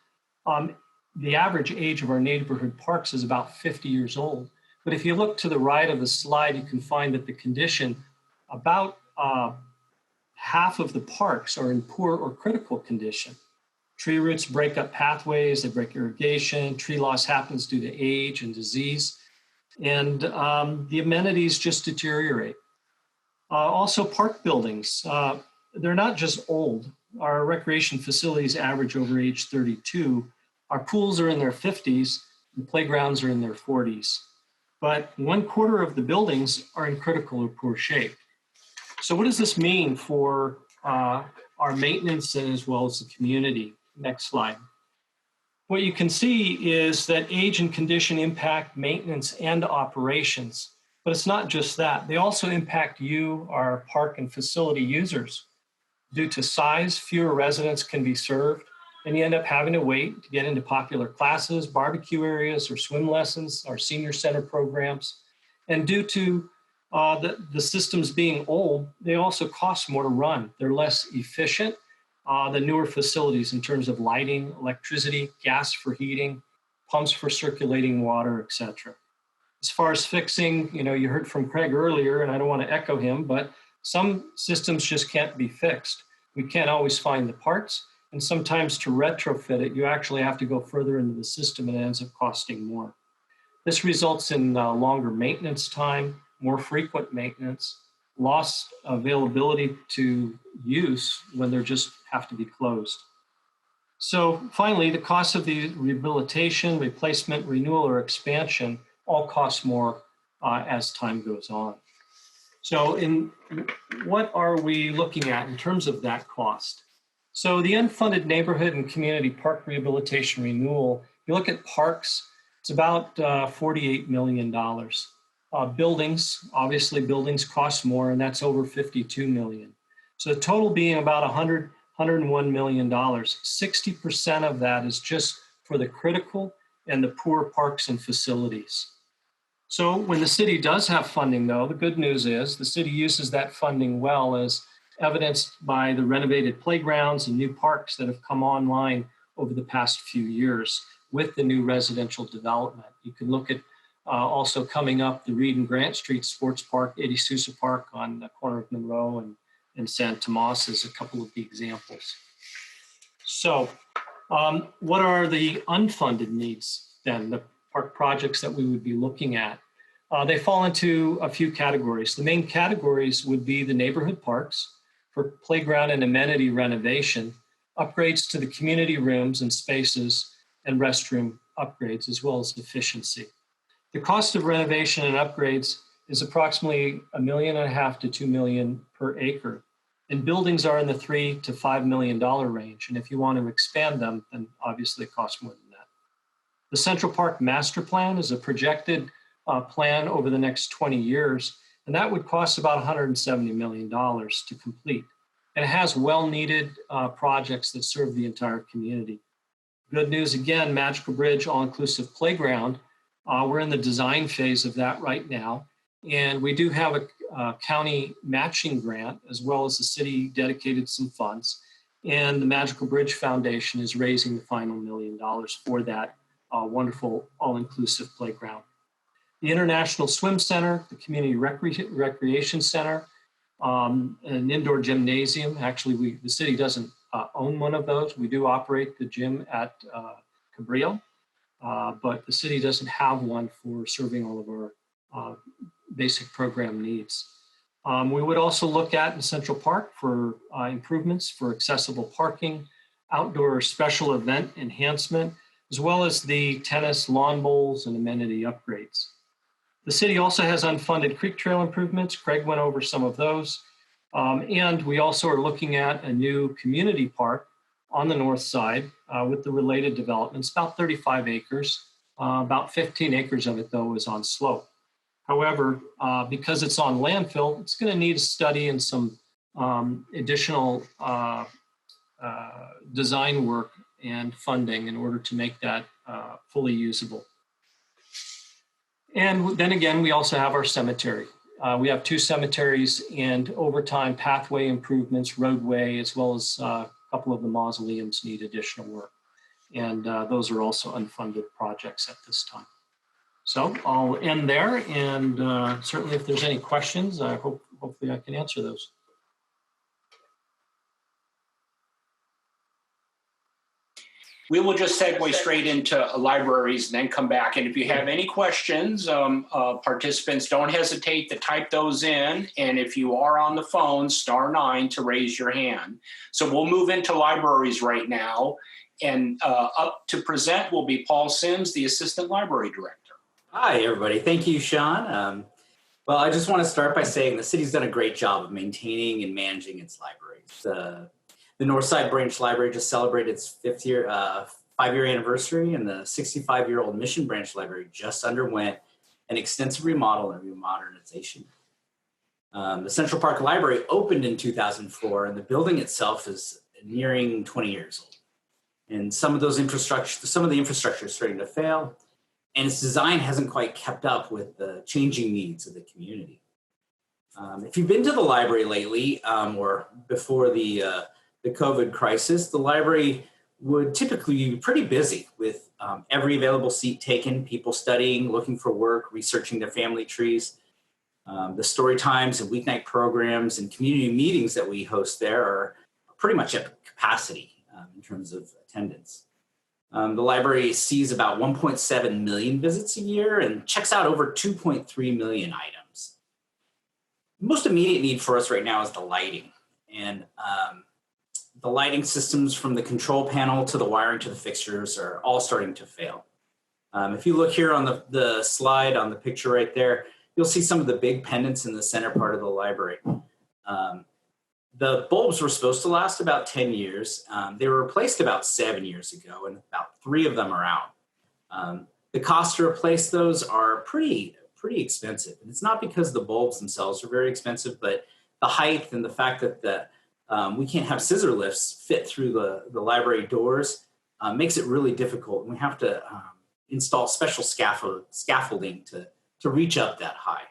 the average age of our neighborhood parks is about 50 years old. But if you look to the right of the slide, you can find that the condition, about half of the parks are in poor or critical condition. Tree roots break up pathways, they break irrigation, tree loss happens due to age and disease, and the amenities just deteriorate. Also park buildings, they're not just old. Our recreation facilities average over age 32. Our pools are in their 50s, and playgrounds are in their 40s. But 1/4 of the buildings are in critical or poor shape. So what does this mean for our maintenance and as well as the community? Next slide. What you can see is that age and condition impact maintenance and operations, but it's not just that. They also impact you, our park and facility users. Due to size, fewer residents can be served, and you end up having to wait to get into popular classes, barbecue areas, or swim lessons, our senior center programs. And due to the systems being old, they also cost more to run. They're less efficient than newer facilities in terms of lighting, electricity, gas for heating, pumps for circulating water, et cetera. As far as fixing, you heard from Craig earlier, and I don't want to echo him, but some systems just can't be fixed. We can't always find the parts, and sometimes to retrofit it, you actually have to go further into the system and it ends up costing more. This results in longer maintenance time, more frequent maintenance, lost availability to use when they just have to be closed. So finally, the cost of the rehabilitation, replacement, renewal, or expansion all cost more as time goes on. So what are we looking at in terms of that cost? So the unfunded neighborhood and community park rehabilitation renewal, you look at parks, it's about $48 million. Buildings, obviously buildings cost more, and that's over $52 million. So the total being about $101 million. 60% of that is just for the critical and the poor parks and facilities. So when the city does have funding, though, the good news is the city uses that funding well, as evidenced by the renovated playgrounds and new parks that have come online over the past few years with the new residential development. You can look at also coming up the Reed and Grant Street Sports Park, Eddie Sousa Park on the corner of Monroe and San Tomas as a couple of the examples. So what are the unfunded needs then, the park projects that we would be looking at? They fall into a few categories. The main categories would be the neighborhood parks for playground and amenity renovation, upgrades to the community rooms and spaces, and restroom upgrades, as well as efficiency. The cost of renovation and upgrades is approximately $1.5 million to $2 million per acre. And buildings are in the $3 to $5 million range. And if you want to expand them, then obviously it costs more than that. The Central Park Master Plan is a projected plan over the next 20 years, and that would cost about $170 million to complete. And it has well-needed projects that serve the entire community. Good news again, Magical Bridge all-inclusive playground We're in the design phase of that right now. And we do have a county matching grant, as well as the city dedicated some funds. And the Magical Bridge Foundation is raising the final $1 million for that wonderful all-inclusive playground. The International Swim Center, the Community Recreation Center, an indoor gymnasium. Actually, the city doesn't own one of those. We do operate the gym at Cabrillo, but the city doesn't have one for serving all of our basic program needs. We would also look at in Central Park for improvements for accessible parking, outdoor special event enhancement, as well as the tennis lawn bowls and amenity upgrades. The city also has unfunded creek trail improvements. Craig went over some of those. And we also are looking at a new community park on the north side with the related developments, about 35 acres. About 15 acres of it, though, is on slope. However, because it's on landfill, it's going to need a study and some additional design work and funding in order to make that fully usable. And then again, we also have our cemetery. We have 2 cemeteries, and over time, pathway improvements, roadway, as well as a couple of the mausoleums need additional work. And those are also unfunded projects at this time. So I'll end there, and certainly if there's any questions, hopefully I can answer those. We will just segue straight into libraries and then come back. And if you have any questions, participants, don't hesitate to type those in. And if you are on the phone, *9 to raise your hand. So we'll move into libraries right now. And up to present will be Paul Sims, the Assistant Library Director. Hi, everybody. Thank you, Sean. Well, I just want to start by saying the city's done a great job of maintaining and managing its libraries. The Northside Branch Library just celebrated its 5-year anniversary, and the 65-year-old Mission Branch Library just underwent an extensive remodel and remodernization. The Central Park Library opened in 2004, and the building itself is nearing 20 years old. And some of the infrastructure is starting to fail, and its design hasn't quite kept up with the changing needs of the community. If you've been to the library lately, or before the COVID crisis, the library would typically be pretty busy with every available seat taken, people studying, looking for work, researching their family trees. The story times and weeknight programs and community meetings that we host there are pretty much at capacity in terms of attendance. The library sees about 1.7 million visits a year and checks out over 2.3 million items. The most immediate need for us right now is the lighting. And the lighting systems from the control panel to the wiring to the fixtures are all starting to fail. If you look here on the slide, on the picture right there, you'll see some of the big pendants in the center part of the library. The bulbs were supposed to last about 10 years. They were replaced about 7 years ago, and about 3 of them are out. The cost to replace those are pretty expensive. And it's not because the bulbs themselves are very expensive, but the height and the fact that we can't have scissor lifts fit through the library doors makes it really difficult. And we have to install special scaffolding to reach up that high.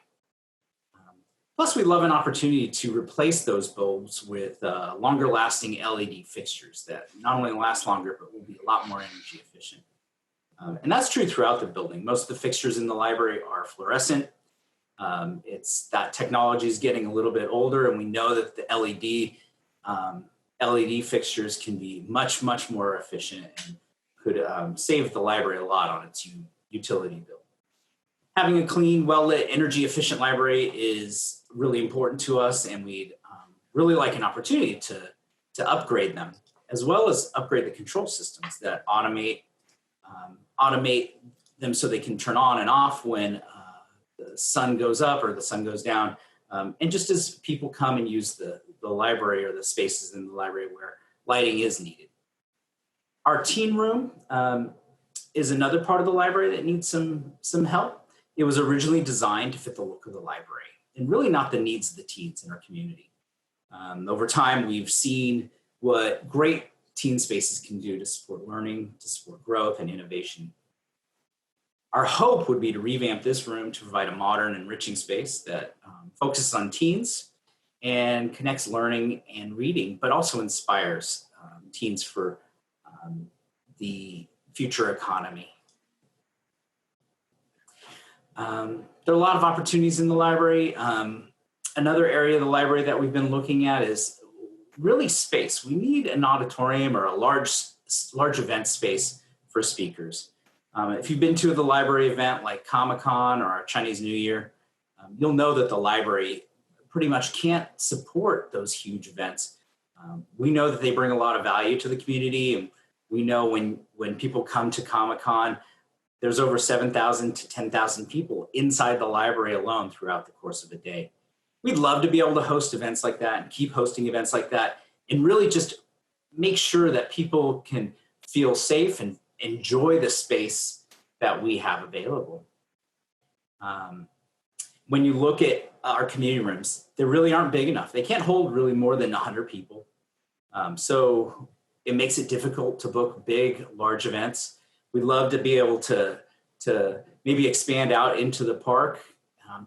Plus, we love an opportunity to replace those bulbs with longer lasting LED fixtures that not only last longer, but will be a lot more energy efficient. And that's true throughout the building. Most of the fixtures in the library are fluorescent. It's that technology is getting a little bit older, and we know that the LED fixtures can be much, much more efficient and could save the library a lot on its utility bill. Having a clean, well-lit, energy-efficient library is really important to us, and we'd really like an opportunity to upgrade them, as well as upgrade the control systems that automate them so they can turn on and off when the sun goes up or the sun goes down. And just as people come and use the library or the spaces in the library where lighting is needed. Our teen room is another part of the library that needs some help. It was originally designed to fit the look of the library and really not the needs of the teens in our community. Over time, we've seen what great teen spaces can do to support learning, to support growth and innovation. Our hope would be to revamp this room to provide a modern, enriching space that focuses on teens and connects learning and reading, but also inspires teens for the future economy. There are a lot of opportunities in the library. Another area of the library that we've been looking at is really space. We need an auditorium or a large event space for speakers. If you've been to the library event like Comic-Con or Chinese New Year, you'll know that the library pretty much can't support those huge events. We know that they bring a lot of value to the community, and we know when people come to Comic-Con, there's over 7,000 to 10,000 people inside the library alone throughout the course of a day. We'd love to be able to host events like that and keep hosting events like that and really just make sure that people can feel safe and enjoy the space that we have available. When you look at our community rooms, they really aren't big enough. They can't hold really more than 100 people. So it makes it difficult to book big, large events. We'd love to be able to maybe expand out into the park,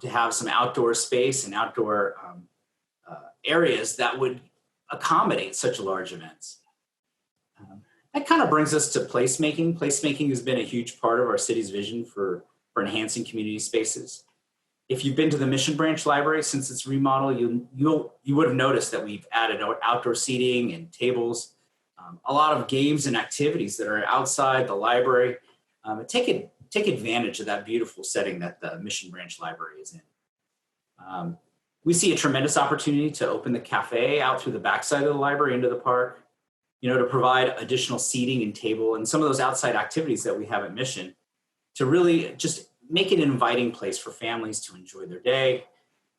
to have some outdoor space and outdoor areas that would accommodate such large events. That kind of brings us to placemaking. Placemaking has been a huge part of our city's vision for enhancing community spaces. If you've been to the Mission Branch Library since its remodel, you would have noticed that we've added outdoor seating and tables, a lot of games and activities that are outside the library. Take advantage of that beautiful setting that the Mission Branch Library is in. We see a tremendous opportunity to open the cafe out through the backside of the library into the park, to provide additional seating and table and some of those outside activities that we have at Mission to really just make it an inviting place for families to enjoy their day,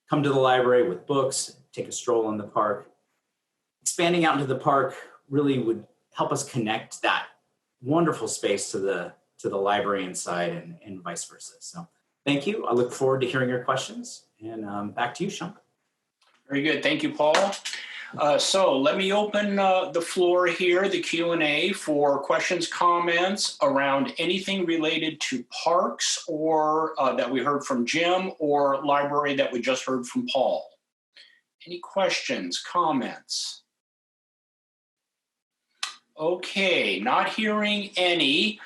come to the library with books, take a stroll in the park. Expanding out into the park really would help us connect that wonderful space to the library inside and vice versa. So thank you. I look forward to hearing your questions. And back to you, Sean. Very good. Thank you, Paul. So let me open the floor here, the Q&A, for questions, comments around anything related to parks or that we heard from Jim, or library that we just heard from Paul. Any questions, comments? Okay, not hearing any.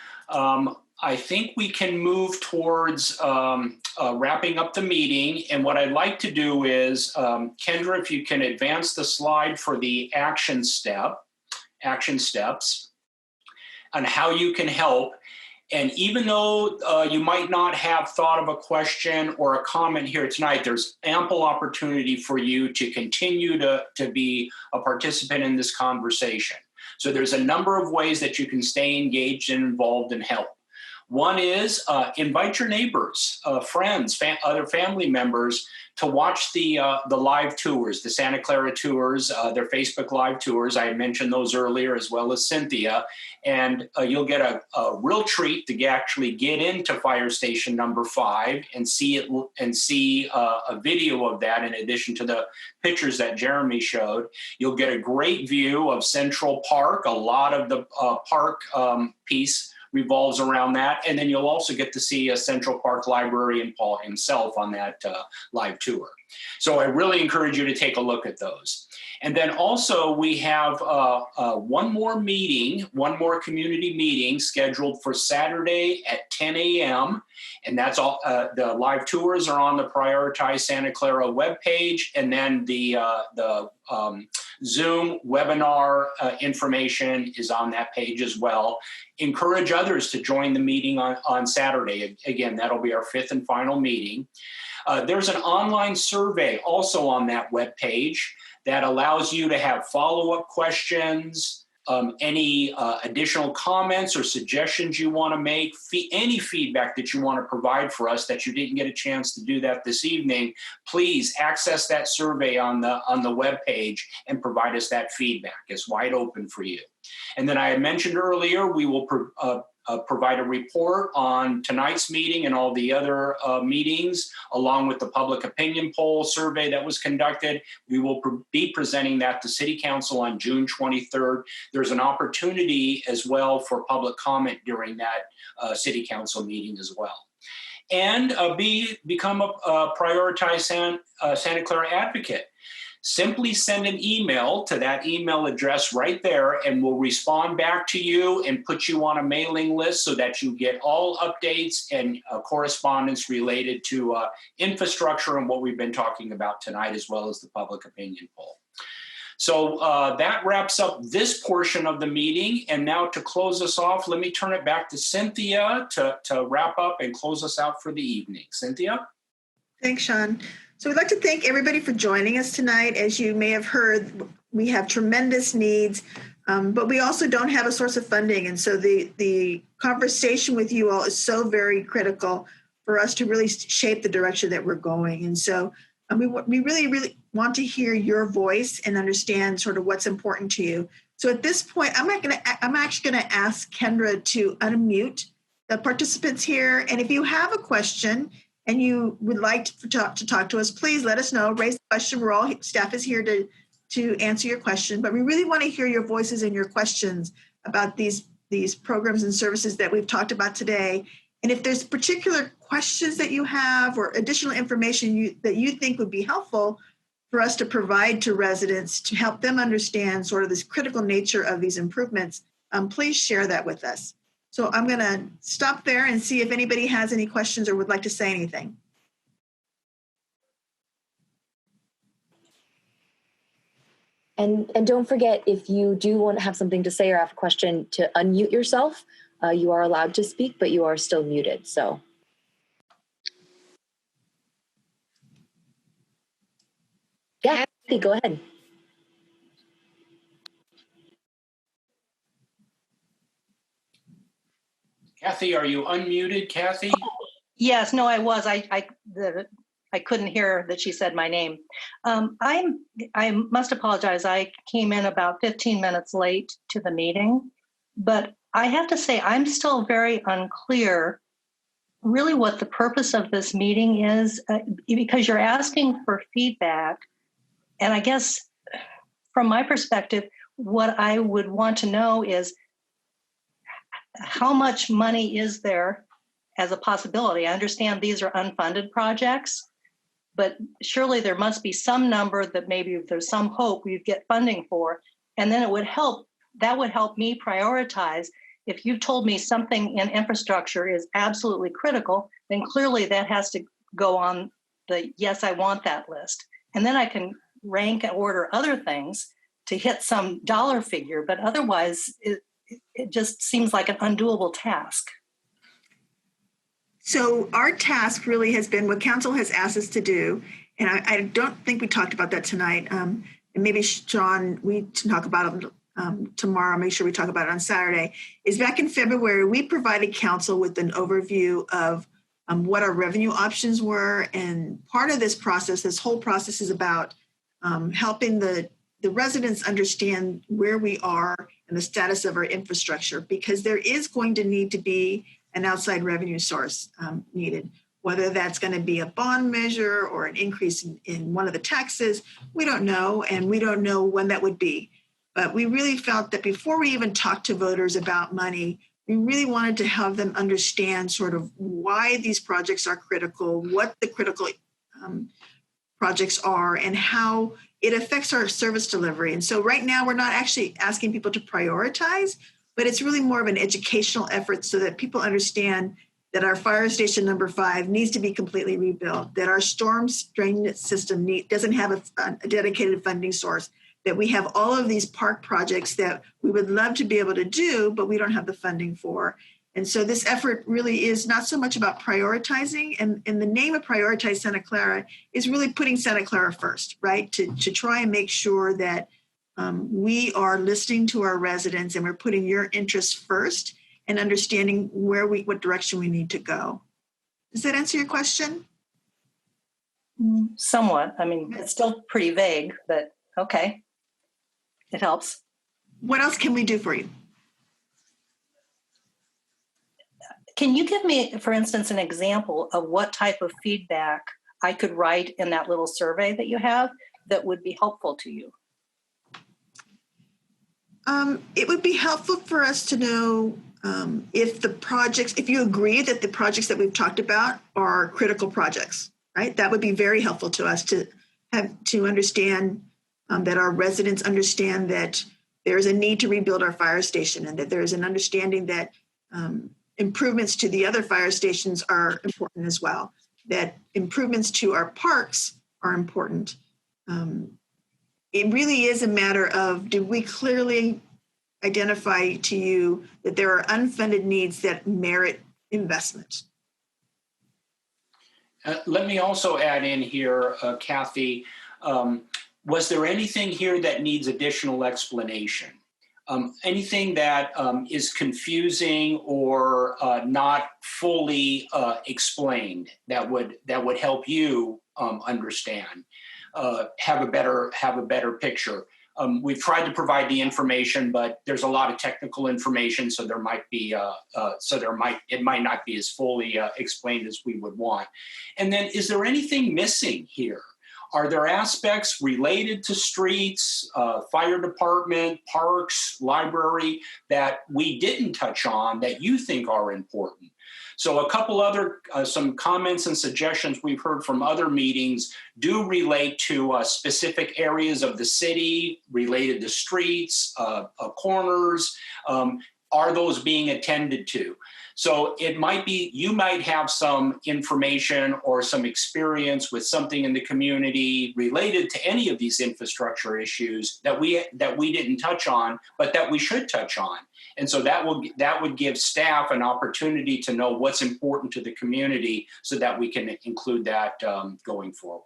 I think we can move towards wrapping up the meeting. And what I'd like to do is, Kendra, if you can advance the slide for the action steps on how you can help. And even though you might not have thought of a question or a comment here tonight, there's ample opportunity for you to continue to be a participant in this conversation. So there's a number of ways that you can stay engaged and involved and help. One is invite your neighbors, friends, other family members to watch the live tours, the Santa Clara tours, their Facebook live tours. I mentioned those earlier, as well as Cynthia. And you'll get a real treat to actually get into Fire Station number 5 and see a video of that in addition to the pictures that Jeremy showed. You'll get a great view of Central Park. A lot of the park piece revolves around that. And then you'll also get to see a Central Park librarian, Paul himself, on that live tour. So I really encourage you to take a look at those. And then also we have one more community meeting scheduled for Saturday at 10 a.m. And that's all. The live tours are on the Prioritize Santa Clara webpage, and then the Zoom webinar information is on that page as well. Encourage others to join the meeting on Saturday. Again, that'll be our 5th and final meeting. There's an online survey also on that webpage that allows you to have follow-up questions, any additional comments or suggestions you want to make, any feedback that you want to provide for us that you didn't get a chance to do that this evening. Please access that survey on the webpage and provide us that feedback. It's wide open for you. And then I had mentioned earlier, we will provide a report on tonight's meeting and all the other meetings, along with the public opinion poll survey that was conducted. We will be presenting that to City Council on June 23rd. There's an opportunity as well for public comment during that City Council meeting as well. And become a prioritized Santa Clara advocate. Simply send an email to that email address right there, and we'll respond back to you and put you on a mailing list so that you get all updates and correspondence related to infrastructure and what we've been talking about tonight, as well as the public opinion poll. So that wraps up this portion of the meeting. And now to close us off, let me turn it back to Cynthia to wrap up and close us out for the evening. Cynthia? Thanks, Sean. So we'd like to thank everybody for joining us tonight. As you may have heard, we have tremendous needs, but we also don't have a source of funding. And so the conversation with you all is so very critical for us to really shape the direction that we're going. And so we really want to hear your voice and understand sort of what's important to you. So at this point, I'm actually going to ask Kendra to unmute the participants here. And if you have a question and you would like to talk to us, please let us know. Raise the question. Staff is here to answer your question, but we really want to hear your voices and your questions about these programs and services that we've talked about today. And if there's particular questions that you have or additional information that you think would be helpful for us to provide to residents to help them understand sort of this critical nature of these improvements, please share that with us. So I'm going to stop there and see if anybody has any questions or would like to say anything. And don't forget, if you do want to have something to say or have a question, to unmute yourself. You are allowed to speak, but you are still muted. So. Yeah, go ahead. Kathy, are you unmuted, Kathy? Yes, no, I was. I couldn't hear that she said my name. I must apologize. I came in about 15 minutes late to the meeting, but I have to say I'm still very unclear really what the purpose of this meeting is, because you're asking for feedback. And I guess from my perspective, what I would want to know is how much money is there as a possibility? I understand these are unfunded projects, but surely there must be some number that maybe if there's some hope we'd get funding for, and then that would help me prioritize. If you've told me something in infrastructure is absolutely critical, then clearly that has to go on the yes, I want that list. And then I can rank and order other things to hit some dollar figure, but otherwise it just seems like an undoable task. So our task really has been what council has asked us to do, and I don't think we talked about that tonight. And maybe Sean, we talk about it tomorrow. Make sure we talk about it on Saturday. Is back in February we provided council with an overview of what our revenue options were, and part of this process, this whole process, is about helping the residents understand where we are and the status of our infrastructure, because there is going to need to be an outside revenue source needed, whether that's going to be a bond measure or an increase in one of the taxes. We don't know, and we don't know when that would be. But we really felt that before we even talked to voters about money, we really wanted to have them understand sort of why these projects are critical, what the critical projects are, and how it affects our service delivery. And so right now we're not actually asking people to prioritize, but it's really more of an educational effort so that people understand that our fire station number 5 needs to be completely rebuilt, that our storm drain system doesn't have a dedicated funding source, that we have all of these park projects that we would love to be able to do, but we don't have the funding for. And so this effort really is not so much about prioritizing, and the name of Prioritize Santa Clara is really putting Santa Clara first, right? To try and make sure that we are listening to our residents and we're putting your interests first and understanding what direction we need to go. Does that answer your question? Somewhat. I mean, it's still pretty vague, but okay. It helps. What else can we do for you? Can you give me, for instance, an example of what type of feedback I could write in that little survey that you have that would be helpful to you? It would be helpful for us to know if you agree that the projects that we've talked about are critical projects, right? That would be very helpful to us to understand that our residents understand that there is a need to rebuild our fire station, and that there is an understanding that improvements to the other fire stations are important as well, that improvements to our parks are important. It really is a matter of, did we clearly identify to you that there are unfunded needs that merit investment? Let me also add in here, Kathy, was there anything here that needs additional explanation? Anything that is confusing or not fully explained that would help you understand, have a better picture. We've tried to provide the information, but there's a lot of technical information, so it might not be as fully explained as we would want. And then, is there anything missing here? Are there aspects related to streets, fire department, parks, library that we didn't touch on that you think are important? So a couple other, some comments and suggestions we've heard from other meetings do relate to specific areas of the city, related to streets, corners. Are those being attended to? So it might be, you might have some information or some experience with something in the community related to any of these infrastructure issues that we didn't touch on, but that we should touch on. And so that would give staff an opportunity to know what's important to the community so that we can include that going forward.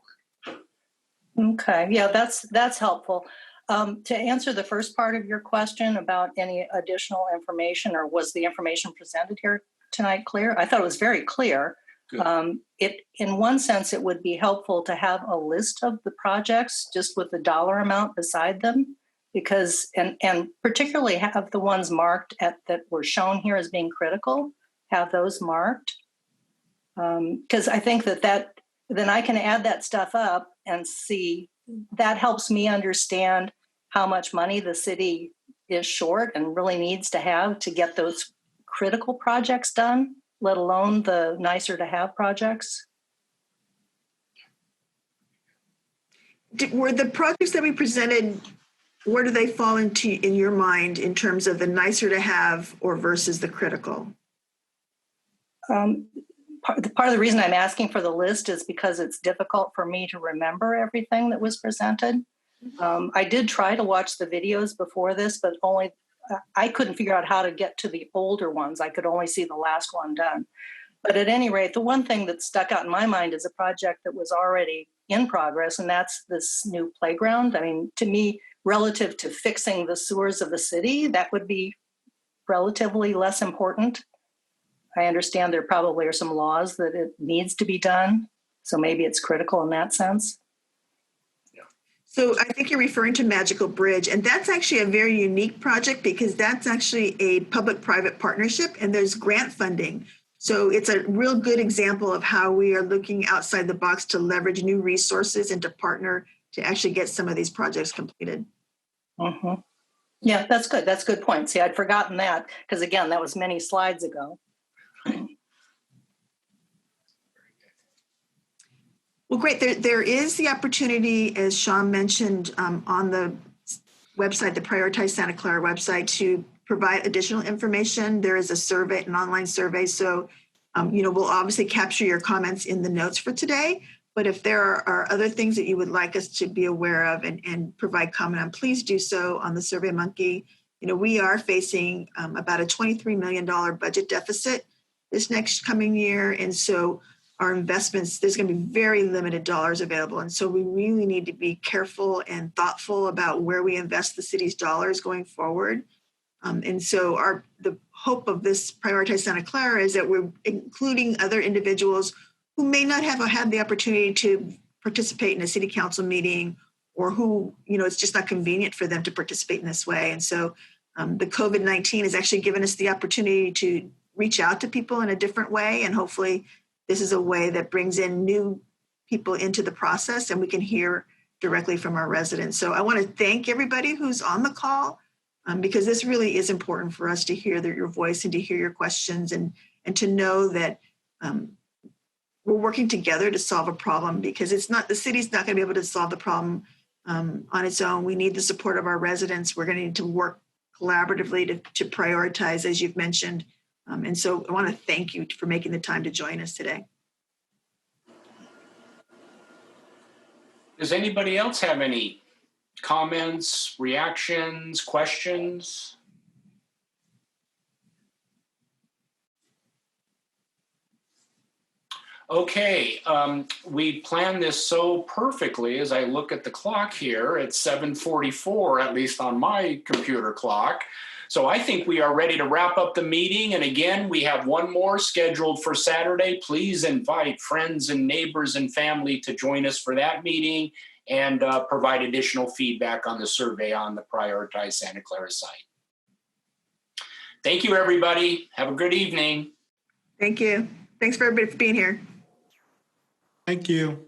Okay, yeah, that's helpful. To answer the first part of your question about any additional information, or was the information presented here tonight clear? I thought it was very clear. In one sense, it would be helpful to have a list of the projects just with the dollar amount beside them, because and particularly have the ones marked that were shown here as being critical, have those marked, because I think that then I can add that stuff up and see. That helps me understand how much money the city is short and really needs to have to get those critical projects done, let alone the nicer to have projects. Were the projects that we presented, where do they fall into in your mind in terms of the nicer to have or versus the critical? Part of the reason I'm asking for the list is because it's difficult for me to remember everything that was presented. I did try to watch the videos before this, but I couldn't figure out how to get to the older ones. I could only see the last one done. But at any rate, the one thing that stuck out in my mind is a project that was already in progress, and that's this new playground. I mean, to me, relative to fixing the sewers of the city, that would be relatively less important. I understand there probably are some laws that it needs to be done, so maybe it's critical in that sense. So I think you're referring to Magical Bridge, and that's actually a very unique project because that's actually a public-private partnership, and there's grant funding. So it's a real good example of how we are looking outside the box to leverage new resources and to partner to actually get some of these projects completed. Mm-hmm. Yeah, that's good. That's a good point. See, I'd forgotten that because, again, that was many slides ago. Well, great. There is the opportunity, as Sean mentioned, on the website, the Prioritize Santa Clara website, to provide additional information. There is a survey, an online survey. So, we'll obviously capture your comments in the notes for today. But if there are other things that you would like us to be aware of and provide comment on, please do so on the SurveyMonkey. We are facing about a $23 million budget deficit this next coming year. And so our investments, there's going to be very limited dollars available. And so we really need to be careful and thoughtful about where we invest the city's dollars going forward. And so the hope of this Prioritize Santa Clara is that we're including other individuals who may not have had the opportunity to participate in a city council meeting, or who, it's just not convenient for them to participate in this way. And so the COVID-19 has actually given us the opportunity to reach out to people in a different way. And hopefully this is a way that brings in new people into the process and we can hear directly from our residents. So I want to thank everybody who's on the call because this really is important for us to hear your voice and to hear your questions and to know that we're working together to solve a problem because the city's not going to be able to solve the problem on its own. We need the support of our residents. We're going to need to work collaboratively to prioritize, as you've mentioned. And so I want to thank you for making the time to join us today. Does anybody else have any comments, reactions, questions? Okay, we planned this so perfectly as I look at the clock here. It's 7:44, at least on my computer clock. So I think we are ready to wrap up the meeting. And again, we have one more scheduled for Saturday. Please invite friends and neighbors and family to join us for that meeting and provide additional feedback on the survey on the Prioritize Santa Clara site. Thank you, everybody. Have a good evening. Thank you. Thanks for everybody for being here. Thank you.